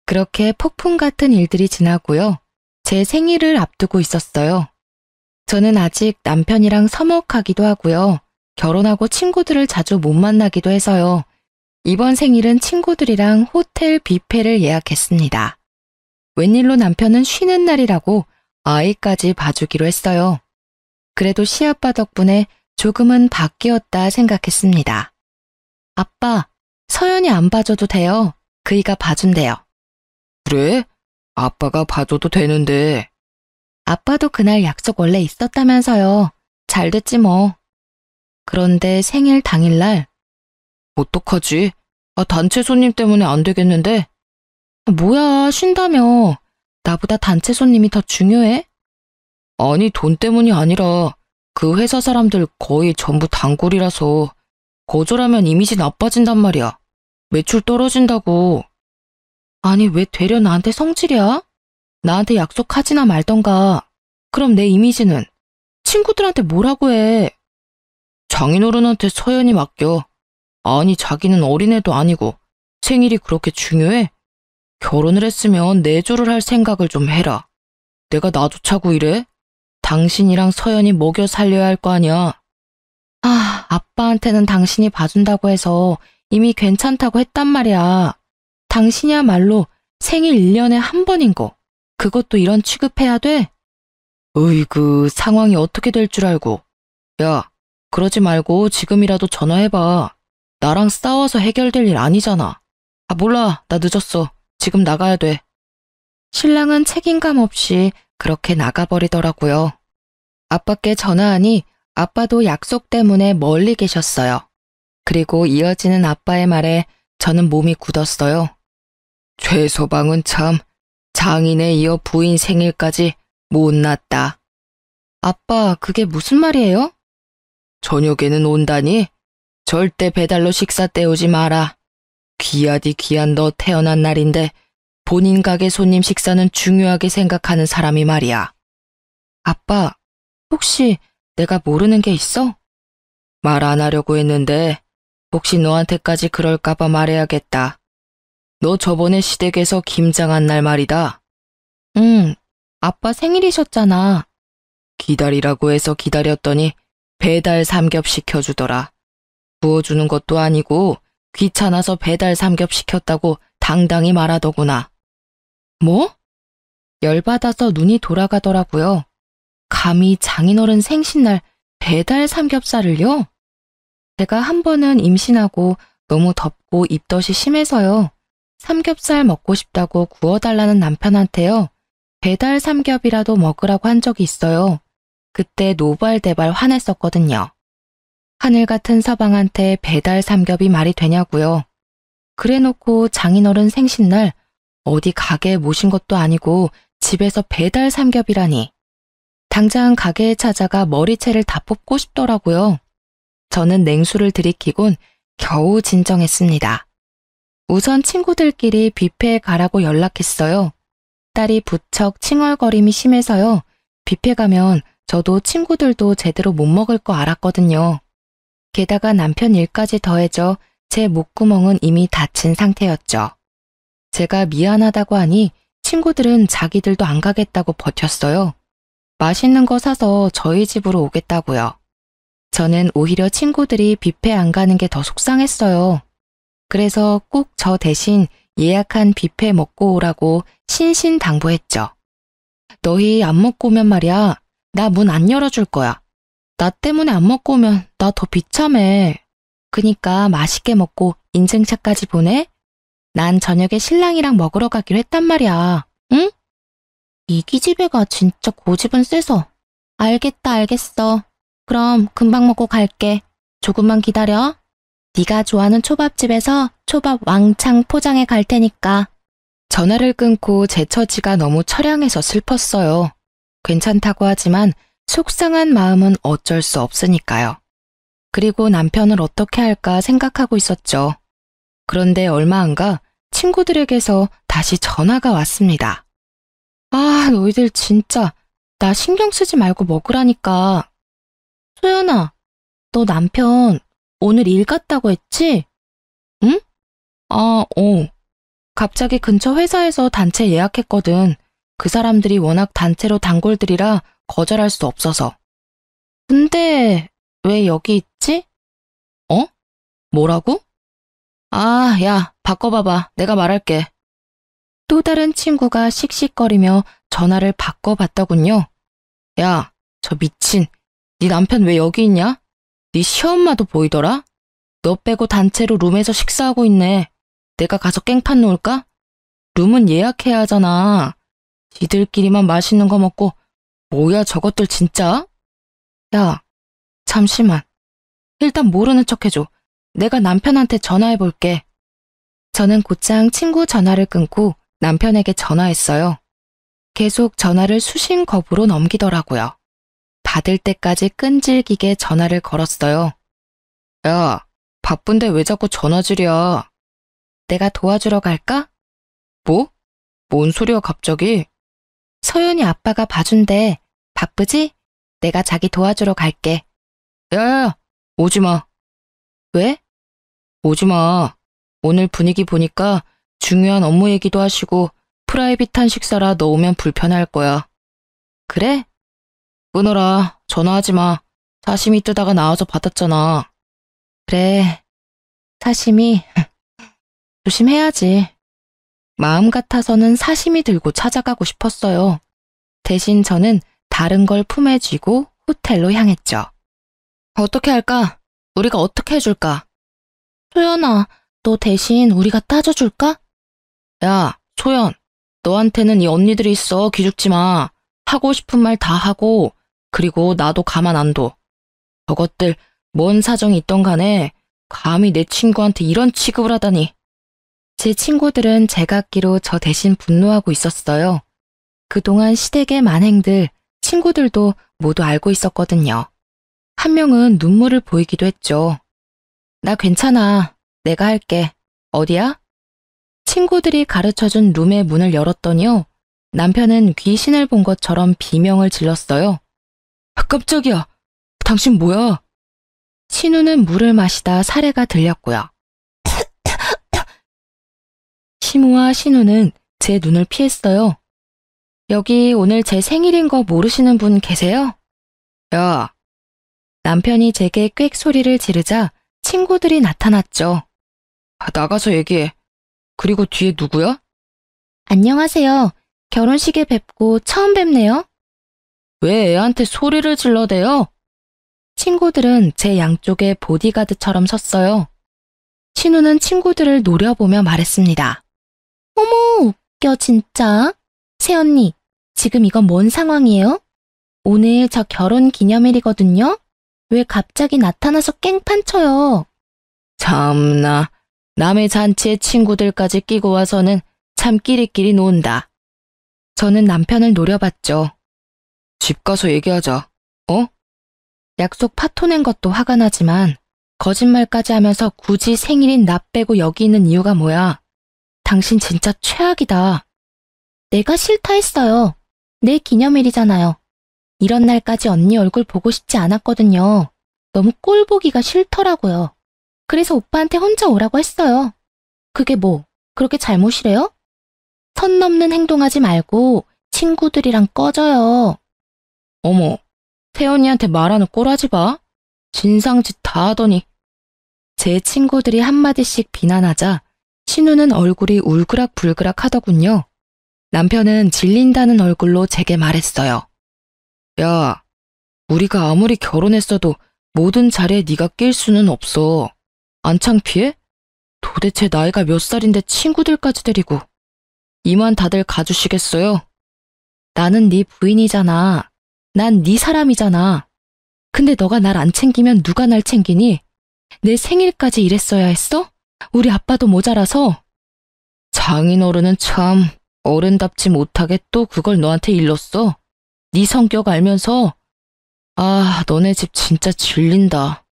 그렇게 폭풍 같은 일들이 지나고요. 제 생일을 앞두고 있었어요. 저는 아직 남편이랑 서먹하기도 하고요. 결혼하고 친구들을 자주 못 만나기도 해서요. 이번 생일은 친구들이랑 호텔 뷔페를 예약했습니다. 웬일로 남편은 쉬는 날이라고 아이까지 봐주기로 했어요. 그래도 시아빠 덕분에 조금은 바뀌었다 생각했습니다. 아빠, 서연이 안 봐줘도 돼요. 그이가 봐준대요. 그래? 아빠가 봐줘도 되는데. 아빠도 그날 약속 원래 있었다면서요. 잘 됐지 뭐. 그런데 생일 당일날 어떡하지? 단체 손님 때문에 안 되겠는데? 뭐야, 쉰다며. 나보다 단체 손님이 더 중요해? 아니, 돈 때문이 아니라 그 회사 사람들 거의 전부 단골이라서 거절하면 이미지 나빠진단 말이야. 매출 떨어진다고. 아니, 왜 되려 나한테 성질이야? 나한테 약속하지나 말던가. 그럼 내 이미지는? 친구들한테 뭐라고 해? 장인어른한테 서연이 맡겨. 아니, 자기는 어린애도 아니고 생일이 그렇게 중요해? 결혼을 했으면 내조를 할 생각을 좀 해라. 내가 나조차고 이래? 당신이랑 서연이 먹여 살려야 할 거 아니야. 아빠한테는 당신이 봐준다고 해서 이미 괜찮다고 했단 말이야. 당신이야말로 생일 1년에 한 번인 거. 그것도 이런 취급해야 돼? 으이그, 상황이 어떻게 될 줄 알고. 야, 그러지 말고 지금이라도 전화해봐. 나랑 싸워서 해결될 일 아니잖아. 몰라, 나 늦었어. 지금 나가야 돼. 신랑은 책임감 없이 그렇게 나가버리더라고요. 아빠께 전화하니 아빠도 약속 때문에 멀리 계셨어요. 그리고 이어지는 아빠의 말에 저는 몸이 굳었어요. 최소방은 참 장인에 이어 부인 생일까지 못났다. 아빠, 그게 무슨 말이에요? 저녁에는 온다니? 절대 배달로 식사 때우지 마라. 귀하디 귀한 너 태어난 날인데 본인 가게 손님 식사는 중요하게 생각하는 사람이 말이야. 아빠, 혹시 내가 모르는 게 있어? 말 안 하려고 했는데 혹시 너한테까지 그럴까봐 말해야겠다. 너 저번에 시댁에서 김장한 날 말이다. 응, 아빠 생일이셨잖아. 기다리라고 해서 기다렸더니 배달 삼겹 시켜주더라. 구워주는 것도 아니고 귀찮아서 배달 삼겹 시켰다고 당당히 말하더구나. 뭐? 열받아서 눈이 돌아가더라고요. 감히 장인어른 생신날 배달 삼겹살을요? 제가 한 번은 임신하고 너무 덥고 입덧이 심해서요. 삼겹살 먹고 싶다고 구워달라는 남편한테요. 배달 삼겹이라도 먹으라고 한 적이 있어요. 그때 노발대발 화냈었거든요. 하늘 같은 서방한테 배달 삼겹이 말이 되냐고요. 그래놓고 장인어른 생신날 어디 가게에 모신 것도 아니고 집에서 배달 삼겹이라니. 당장 가게에 찾아가 머리채를 다 뽑고 싶더라고요. 저는 냉수를 들이키곤 겨우 진정했습니다. 우선 친구들끼리 뷔페에 가라고 연락했어요. 딸이 부쩍 칭얼거림이 심해서요. 뷔페 가면 저도 친구들도 제대로 못 먹을 거 알았거든요. 게다가 남편 일까지 더해져 제 목구멍은 이미 닫힌 상태였죠. 제가 미안하다고 하니 친구들은 자기들도 안 가겠다고 버텼어요. 맛있는 거 사서 저희 집으로 오겠다고요. 저는 오히려 친구들이 뷔페 안 가는 게 더 속상했어요. 그래서 꼭 저 대신 예약한 뷔페 먹고 오라고 신신당부했죠. 너희 안 먹고 오면 말이야. 나 문 안 열어줄 거야. 나 때문에 안 먹고 오면 나 더 비참해. 그니까 맛있게 먹고 인증샷까지 보내? 난 저녁에 신랑이랑 먹으러 가기로 했단 말이야. 응? 이 기집애가 진짜 고집은 세서. 알겠다, 알겠어. 그럼 금방 먹고 갈게. 조금만 기다려. 네가 좋아하는 초밥집에서 초밥 왕창 포장해 갈 테니까. 전화를 끊고 제 처지가 너무 처량해서 슬펐어요. 괜찮다고 하지만 속상한 마음은 어쩔 수 없으니까요. 그리고 남편을 어떻게 할까 생각하고 있었죠. 그런데 얼마 안 가 친구들에게서 다시 전화가 왔습니다. 아, 너희들 진짜 나 신경 쓰지 말고 먹으라니까. 소연아, 너 남편 오늘 일 갔다고 했지? 응? 아, 갑자기 근처 회사에서 단체 예약했거든. 그 사람들이 워낙 단체로 단골들이라 거절할 수 없어서. 근데 왜 여기 있지? 어? 뭐라고? 아, 야, 바꿔봐봐. 내가 말할게. 또 다른 친구가 씩씩거리며 전화를 바꿔봤더군요. 야, 저 미친. 네 남편 왜 여기 있냐? 네 시엄마도 보이더라? 너 빼고 단체로 룸에서 식사하고 있네. 내가 가서 깽판 놓을까? 룸은 예약해야 하잖아. 지들끼리만 맛있는 거 먹고 뭐야 저것들 진짜? 야, 잠시만. 일단 모르는 척 해줘. 내가 남편한테 전화해볼게. 저는 곧장 친구 전화를 끊고 남편에게 전화했어요. 계속 전화를 수신 거부로 넘기더라고요. 받을 때까지 끈질기게 전화를 걸었어요. 야, 바쁜데 왜 자꾸 전화질이야? 내가 도와주러 갈까? 뭐? 뭔 소리야 갑자기? 서연이 아빠가 봐준대. 바쁘지? 내가 자기 도와주러 갈게. 야야야, 오지 마. 왜? 오지 마. 오늘 분위기 보니까 중요한 업무 얘기도 하시고 프라이빗한 식사라 너 오면 불편할 거야. 그래? 끊어라. 전화하지 마. 사시미 뜨다가 나와서 받았잖아. 그래. 사시미 조심해야지. 마음 같아서는 사시미 들고 찾아가고 싶었어요. 대신 저는 다른 걸 품에 쥐고 호텔로 향했죠. 어떻게 할까? 우리가 어떻게 해줄까? 소연아, 너 대신 우리가 따져줄까? 야, 소연, 너한테는 이 언니들이 있어. 기죽지 마. 하고 싶은 말 다 하고, 그리고 나도 가만 안 둬. 저것들 뭔 사정이 있던 간에 감히 내 친구한테 이런 취급을 하다니. 제 친구들은 제각기로 저 대신 분노하고 있었어요. 그동안 시댁의 만행들 친구들도 모두 알고 있었거든요. 한 명은 눈물을 보이기도 했죠. 나 괜찮아. 내가 할게. 어디야? 친구들이 가르쳐준 룸의 문을 열었더니요. 남편은 귀신을 본 것처럼 비명을 질렀어요. 깜짝이야. 당신 뭐야? 신우는 물을 마시다 사례가 들렸고요. 시무와 신우는 제 눈을 피했어요. 여기 오늘 제 생일인 거 모르시는 분 계세요? 야. 남편이 제게 꽥 소리를 지르자 친구들이 나타났죠. 나가서 얘기해. 그리고 뒤에 누구야? 안녕하세요. 결혼식에 뵙고 처음 뵙네요. 왜 애한테 소리를 질러대요? 친구들은 제 양쪽에 보디가드처럼 섰어요. 신우는 친구들을 노려보며 말했습니다. 어머, 웃겨 진짜. 새언니, 지금 이건 뭔 상황이에요? 오늘 저 결혼 기념일이거든요? 왜 갑자기 나타나서 깽판 쳐요? 참나, 남의 잔치에 친구들까지 끼고 와서는 참 끼리끼리 논다. 저는 남편을 노려봤죠. 집 가서 얘기하자. 어? 약속 파토 낸 것도 화가 나지만 거짓말까지 하면서 굳이 생일인 나 빼고 여기 있는 이유가 뭐야? 당신 진짜 최악이다. 내가 싫다 했어요. 내 기념일이잖아요. 이런 날까지 언니 얼굴 보고 싶지 않았거든요. 너무 꼴 보기가 싫더라고요. 그래서 오빠한테 혼자 오라고 했어요. 그게 뭐, 그렇게 잘못이래요? 선 넘는 행동하지 말고 친구들이랑 꺼져요. 어머, 태연이한테 말하는 꼴하지 마. 진상짓 다 하더니. 제 친구들이 한마디씩 비난하자 신우는 얼굴이 울그락불그락 하더군요. 남편은 질린다는 얼굴로 제게 말했어요. 야, 우리가 아무리 결혼했어도 모든 자리에 네가 낄 수는 없어. 안 창피해? 도대체 나이가 몇 살인데 친구들까지 데리고. 이만 다들 가주시겠어요? 나는 네 부인이잖아. 난 네 사람이잖아. 근데 너가 날 안 챙기면 누가 날 챙기니? 내 생일까지 이랬어야 했어? 우리 아빠도 모자라서. 장인어른은 참 어른답지 못하게 또 그걸 너한테 일렀어. 네 성격 알면서. 아, 너네 집 진짜 질린다.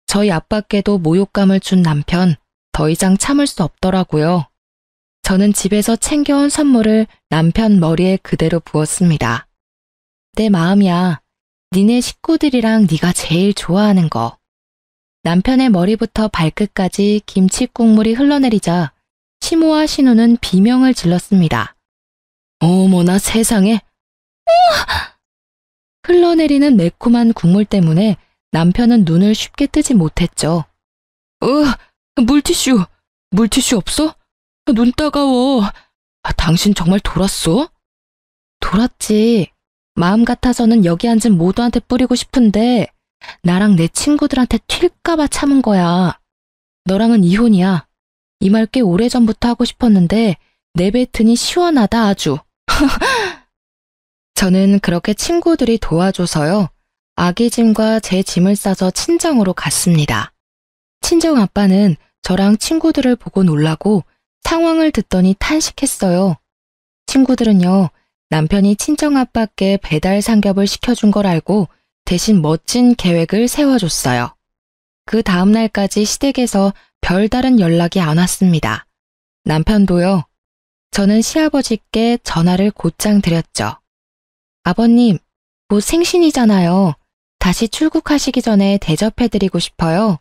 저희 아빠께도 모욕감을 준 남편, 더 이상 참을 수 없더라고요. 저는 집에서 챙겨온 선물을 남편 머리에 그대로 부었습니다. 내 마음이야. 니네 식구들이랑 네가 제일 좋아하는 거. 남편의 머리부터 발끝까지 김치 국물이 흘러내리자 시모와 신우는 비명을 질렀습니다. 어머나 세상에. 흘러내리는 매콤한 국물 때문에 남편은 눈을 쉽게 뜨지 못했죠. 물티슈 없어? 눈 따가워. 당신 정말 돌았어? 돌았지. 마음 같아서는 여기 앉은 모두한테 뿌리고 싶은데 나랑 내 친구들한테 튈까봐 참은 거야. 너랑은 이혼이야. 이 말 꽤 오래전부터 하고 싶었는데 내뱉으니 시원하다 아주. 저는 그렇게 친구들이 도와줘서요. 아기 짐과 제 짐을 싸서 친정으로 갔습니다. 친정 아빠는 저랑 친구들을 보고 놀라고 상황을 듣더니 탄식했어요. 친구들은요, 남편이 친정 아빠께 배달 삼겹을 시켜준 걸 알고 대신 멋진 계획을 세워줬어요. 그 다음 날까지 시댁에서 별다른 연락이 안 왔습니다. 남편도요. 저는 시아버지께 전화를 곧장 드렸죠. 아버님, 곧 생신이잖아요. 다시 출국하시기 전에 대접해드리고 싶어요.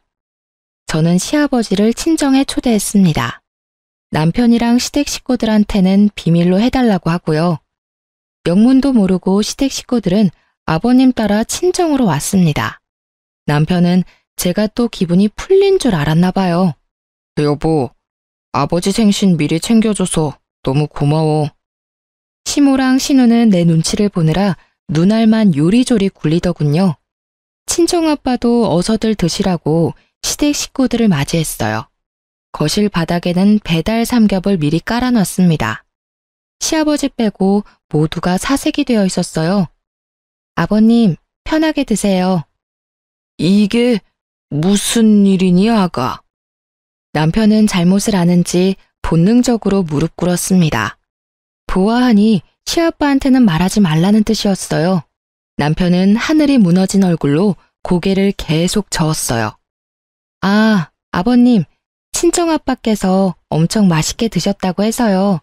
저는 시아버지를 친정에 초대했습니다. 남편이랑 시댁 식구들한테는 비밀로 해달라고 하고요. 영문도 모르고 시댁 식구들은 아버님 따라 친정으로 왔습니다. 남편은 제가 또 기분이 풀린 줄 알았나 봐요. 여보, 아버지 생신 미리 챙겨줘서 너무 고마워. 시모랑 신우는 내 눈치를 보느라 눈알만 요리조리 굴리더군요. 친정아빠도 어서들 드시라고 시댁 식구들을 맞이했어요. 거실 바닥에는 배달 삼겹을 미리 깔아놨습니다. 시아버지 빼고 모두가 사색이 되어 있었어요. 아버님, 편하게 드세요. 이게 무슨 일이니, 아가? 남편은 잘못을 아는지 본능적으로 무릎 꿇었습니다. 보아하니 시아빠한테는 말하지 말라는 뜻이었어요. 남편은 하늘이 무너진 얼굴로 고개를 계속 저었어요. 아, 아버님, 친정아빠께서 엄청 맛있게 드셨다고 해서요.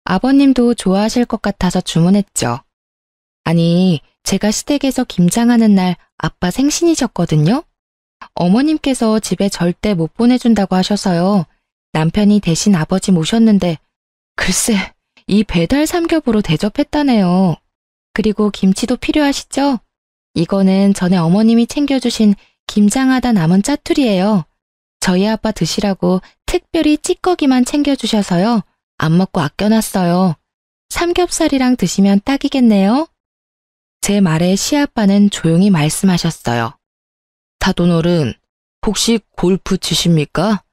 아버님도 좋아하실 것 같아서 주문했죠. 아니, 제가 시댁에서 김장하는 날 아빠 생신이셨거든요. 어머님께서 집에 절대 못 보내준다고 하셔서요. 남편이 대신 아버지 모셨는데 글쎄, 이 배달 삼겹으로 대접했다네요. 그리고 김치도 필요하시죠? 이거는 전에 어머님이 챙겨주신 김장하다 남은 짜투리예요. 저희 아빠 드시라고 특별히 찌꺼기만 챙겨주셔서요. 안 먹고 아껴놨어요. 삼겹살이랑 드시면 딱이겠네요. 제 말에 시아빠는 조용히 말씀하셨어요. 사돈어른, 혹시 골프 치십니까?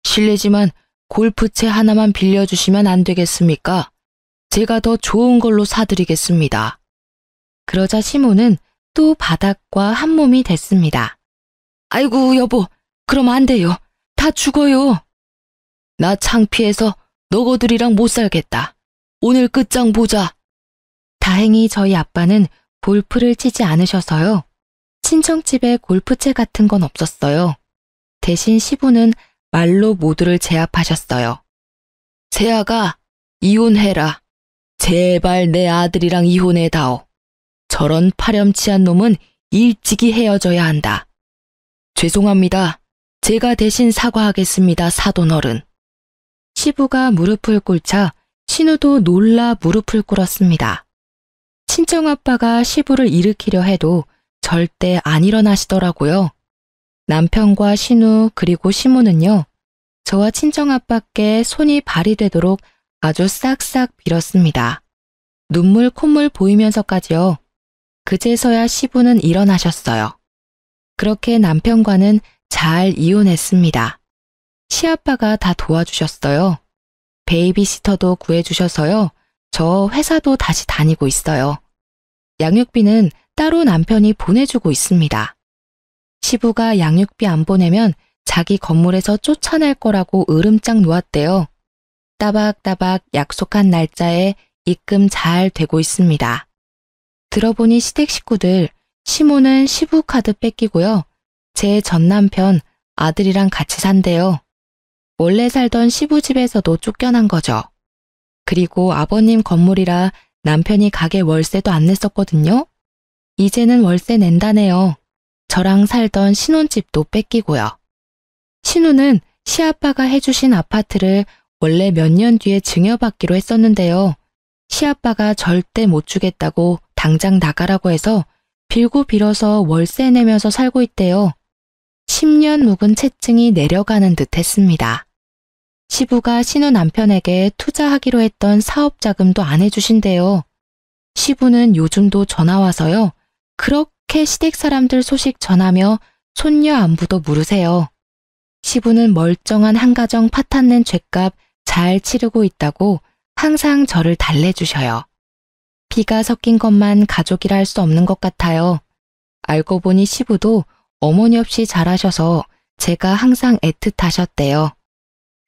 실례지만 골프채 하나만 빌려주시면 안 되겠습니까? 제가 더 좋은 걸로 사드리겠습니다. 그러자 시모는 또 바닥과 한 몸이 됐습니다. 아이고 여보, 그럼 안 돼요. 다 죽어요. 나 창피해서 너거들이랑 못 살겠다. 오늘 끝장 보자. 다행히 저희 아빠는 골프를 치지 않으셔서요. 친정집에 골프채 같은 건 없었어요. 대신 시부는 말로 모두를 제압하셨어요. 세아가 이혼해라. 제발 내 아들이랑 이혼해다오. 저런 파렴치한 놈은 일찍이 헤어져야 한다. 죄송합니다. 제가 대신 사과하겠습니다, 사돈어른. 시부가 무릎을 꿇자 신우도 놀라 무릎을 꿇었습니다. 친정아빠가 시부를 일으키려 해도 절대 안 일어나시더라고요. 남편과 신우 그리고 시모는요. 저와 친정아빠께 손이 발이 되도록 아주 싹싹 빌었습니다. 눈물 콧물 보이면서까지요. 그제서야 시부는 일어나셨어요. 그렇게 남편과는 잘 이혼했습니다. 시아빠가 다 도와주셨어요. 베이비시터도 구해주셔서요. 저 회사도 다시 다니고 있어요. 양육비는 따로 남편이 보내주고 있습니다. 시부가 양육비 안 보내면 자기 건물에서 쫓아낼 거라고 으름장 놓았대요. 따박따박 약속한 날짜에 입금 잘 되고 있습니다. 들어보니 시댁 식구들 시모는 시부 카드 뺏기고요. 제 전남편 아들이랑 같이 산대요. 원래 살던 시부 집에서도 쫓겨난 거죠. 그리고 아버님 건물이라 남편이 가게 월세도 안 냈었거든요. 이제는 월세 낸다네요. 저랑 살던 신혼집도 뺏기고요. 신우는 시아빠가 해주신 아파트를 원래 몇 년 뒤에 증여받기로 했었는데요. 시아빠가 절대 못 주겠다고 당장 나가라고 해서 빌고 빌어서 월세 내면서 살고 있대요. 10년 묵은 채증이 내려가는 듯 했습니다. 시부가 신우 남편에게 투자하기로 했던 사업 자금도 안 해주신대요. 시부는 요즘도 전화 와서요. 그렇게 시댁 사람들 소식 전하며 손녀 안부도 물으세요. 시부는 멀쩡한 한가정 파탄낸 죗값 잘 치르고 있다고 항상 저를 달래주셔요. 피가 섞인 것만 가족이라 할 수 없는 것 같아요. 알고 보니 시부도 어머니 없이 자라셔서 제가 항상 애틋하셨대요.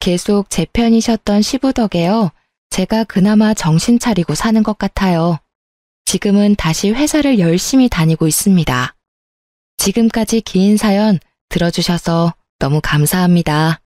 계속 제 편이셨던 시부 덕에요. 제가 그나마 정신 차리고 사는 것 같아요. 지금은 다시 회사를 열심히 다니고 있습니다. 지금까지 긴 사연 들어주셔서 너무 감사합니다.